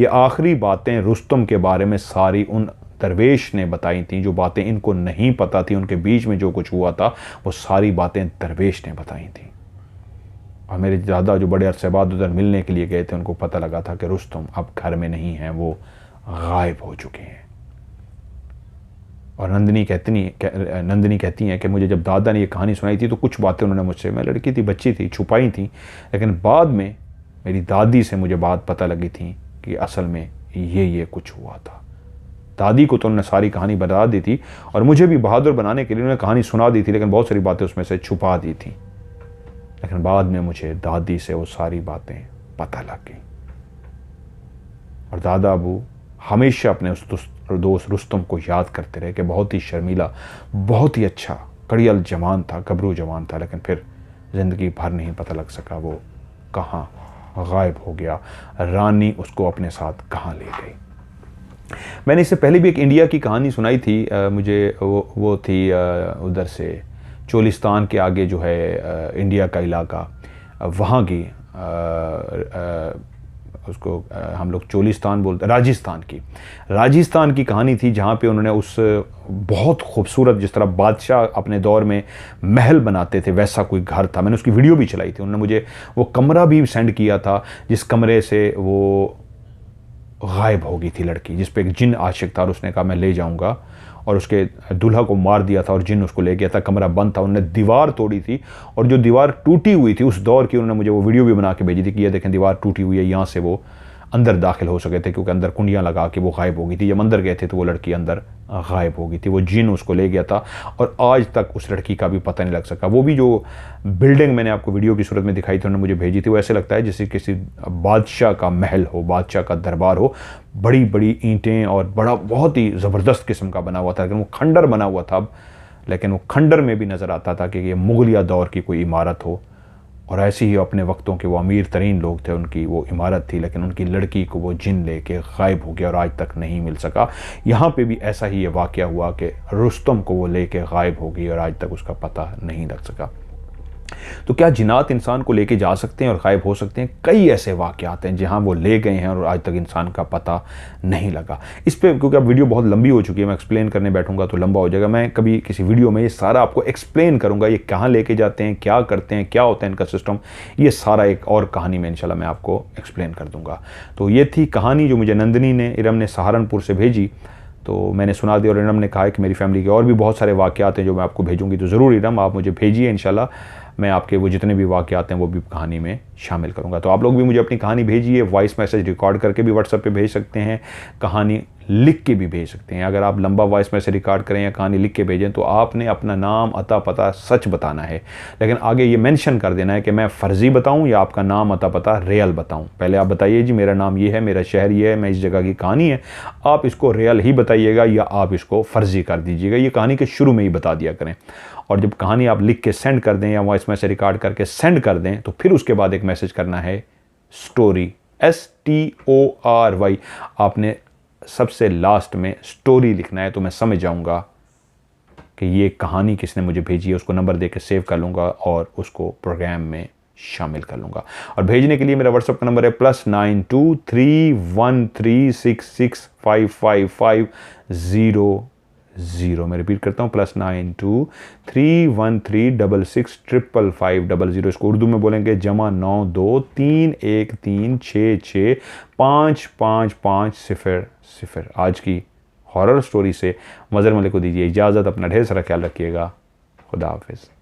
ये आखिरी बातें रुस्तम के बारे में सारी उन दरवेश ने बताई थी, जो बातें इनको नहीं पता थी, उनके बीच में जो कुछ हुआ था वो सारी बातें दरवेश ने बताई थी। और मेरे दादा जो बड़े अरसे बाद उधर मिलने के लिए गए थे, उनको पता लगा था कि रुस्तम अब घर में नहीं है, वो गायब हो चुके हैं। और नंदिनी कहती हैं कि मुझे जब दादा ने ये कहानी सुनाई थी तो कुछ बातें उन्होंने मुझसे, मैं लड़की थी, बच्ची थी, छुपाई थी, लेकिन बाद में मेरी दादी से मुझे बात पता लगी थी कि असल में ये कुछ हुआ था। दादी को तो उन्होंने सारी कहानी बता दी थी और मुझे भी बहादुर बनाने के लिए उन्होंने कहानी सुना दी थी, लेकिन बहुत सारी बातें उसमें से छुपा दी थी। लेकिन बाद में मुझे दादी से वो सारी बातें पता लग गई। और दादा अबू हमेशा अपने उस दोस्त रुस्तम को याद करते रहे कि बहुत ही शर्मीला, बहुत ही अच्छा कड़ियल जवान था, गबरू जवान था, लेकिन फिर ज़िंदगी भर नहीं पता लग सका वो कहाँ गायब हो गया, रानी उसको अपने साथ कहाँ ले गई। मैंने इससे पहले भी एक इंडिया की कहानी सुनाई थी, मुझे वो थी उधर से चोलिस्तान के आगे जो है इंडिया का इलाका, वहाँ की उसको हम लोग चोलिस्तान बोलते, राजस्थान की कहानी थी, जहाँ पे उन्होंने उस बहुत खूबसूरत, जिस तरह बादशाह अपने दौर में महल बनाते थे वैसा कोई घर था। मैंने उसकी वीडियो भी चलाई थी, उन्होंने मुझे वो कमरा भी सेंड किया था जिस कमरे से वो गायब हो गई थी लड़की, जिस पे एक जिन आशिक था और उसने कहा मैं ले जाऊँगा, और उसके दूल्हा को मार दिया था और जिन उसको ले गया था। कमरा बंद था, उन्होंने दीवार तोड़ी थी और जो दीवार टूटी हुई थी उस दौर की, उन्होंने मुझे वो वीडियो भी बना के भेजी थी कि ये देखें दीवार टूटी हुई है, यहाँ से वो अंदर दाखिल हो सके थे, क्योंकि अंदर कुंडियाँ लगा के वो गायब हो गई थी। जब अंदर गए थे तो वो लड़की अंदर गायब हो गई थी, वो जिन उसको ले गया था और आज तक उस लड़की का भी पता नहीं लग सका। वो भी जो बिल्डिंग मैंने आपको वीडियो की सूरत में दिखाई थी, उन्होंने मुझे भेजी थी, वो ऐसे लगता है जैसे किसी बादशाह का महल हो, बादशाह का दरबार हो, बड़ी बड़ी ईंटें और बड़ा बहुत ही ज़बरदस्त किस्म का बना हुआ था। लेकिन वो खंडर बना हुआ था, लेकिन वो खंडर में भी नज़र आता था कि ये मुगलिया दौर की कोई इमारत हो। और ऐसे ही अपने वक्तों के वो अमीर तरीन लोग थे, उनकी वो इमारत थी, लेकिन उनकी लड़की को वो जिन लेके गायब हो गया और आज तक नहीं मिल सका। यहाँ पे भी ऐसा ही ये वाक़या हुआ कि रुस्तम को वो लेके गायब हो गई और आज तक उसका पता नहीं लग सका। तो क्या जिन्नात इंसान को लेके जा सकते हैं और गायब हो सकते हैं? कई ऐसे वाक़यात हैं जहाँ वो ले गए हैं और आज तक इंसान का पता नहीं लगा। इस पर क्योंकि अब वीडियो बहुत लंबी हो चुकी है, मैं एक्सप्लेन करने बैठूंगा तो लंबा हो जाएगा। मैं कभी किसी वीडियो में ये सारा आपको एक्सप्लेन करूंगा, ये कहाँ लेके जाते हैं, क्या करते हैं, क्या होता है इनका सिस्टम, ये सारा एक और कहानी में इंशाल्लाह मैं आपको एक्सप्लेन कर दूंगा। तो ये थी कहानी जो मुझे नंदिनी ने, इरम ने सहारनपुर से भेजी, तो मैंने सुना दी। और इरम ने कहा कि मेरी फैमिली के और भी बहुत सारे वाक़यात हैं जो मैं आपको भेजूंगी, तो ज़रूर इरम आप मुझे भेजिए, इंशाल्लाह मैं आपके वो जितने भी वाक़यात हैं वो भी कहानी में शामिल करूंगा। तो आप लोग भी मुझे अपनी कहानी भेजिए, वॉइस मैसेज रिकॉर्ड करके भी व्हाट्सएप पे भेज सकते हैं, कहानी लिख के भी भेज सकते हैं। अगर आप लंबा वॉइस मैसेज रिकॉर्ड करें या कहानी लिख के भेजें तो आपने अपना नाम, अता, पता सच बताना है, लेकिन आगे ये मेंशन कर देना है कि मैं फ़र्ज़ी बताऊं या आपका नाम, अता, पता रियल बताऊं। पहले आप बताइए जी मेरा नाम ये है, मेरा शहर ये है, मैं इस जगह की कहानी है, आप इसको रियल ही बताइएगा या आप इसको फ़र्ज़ी कर दीजिएगा। ये कहानी के शुरू में ही बता दिया करें। और जब कहानी आप लिख के सेंड कर दें या वॉइस मैसेज रिकॉर्ड करके सेंड कर दें तो फिर उसके बाद एक मैसेज करना है स्टोरी, STORY। आपने सबसे लास्ट में स्टोरी लिखना है, तो मैं समझ जाऊंगा कि ये कहानी किसने मुझे भेजी है। उसको नंबर दे के सेव कर लूँगा और उसको प्रोग्राम में शामिल कर लूँगा। और भेजने के लिए मेरा व्हाट्सएप का नंबर है +9231365550। मैं रिपीट करता हूँ, +9231365550। इसको उर्दू में बोलेंगे +923136655550। आज की हॉरर स्टोरी से मज़हर मलिक को दीजिए इजाज़त। अपना ढेर सारा ख्याल रखिएगा। खुदा हाफिज़।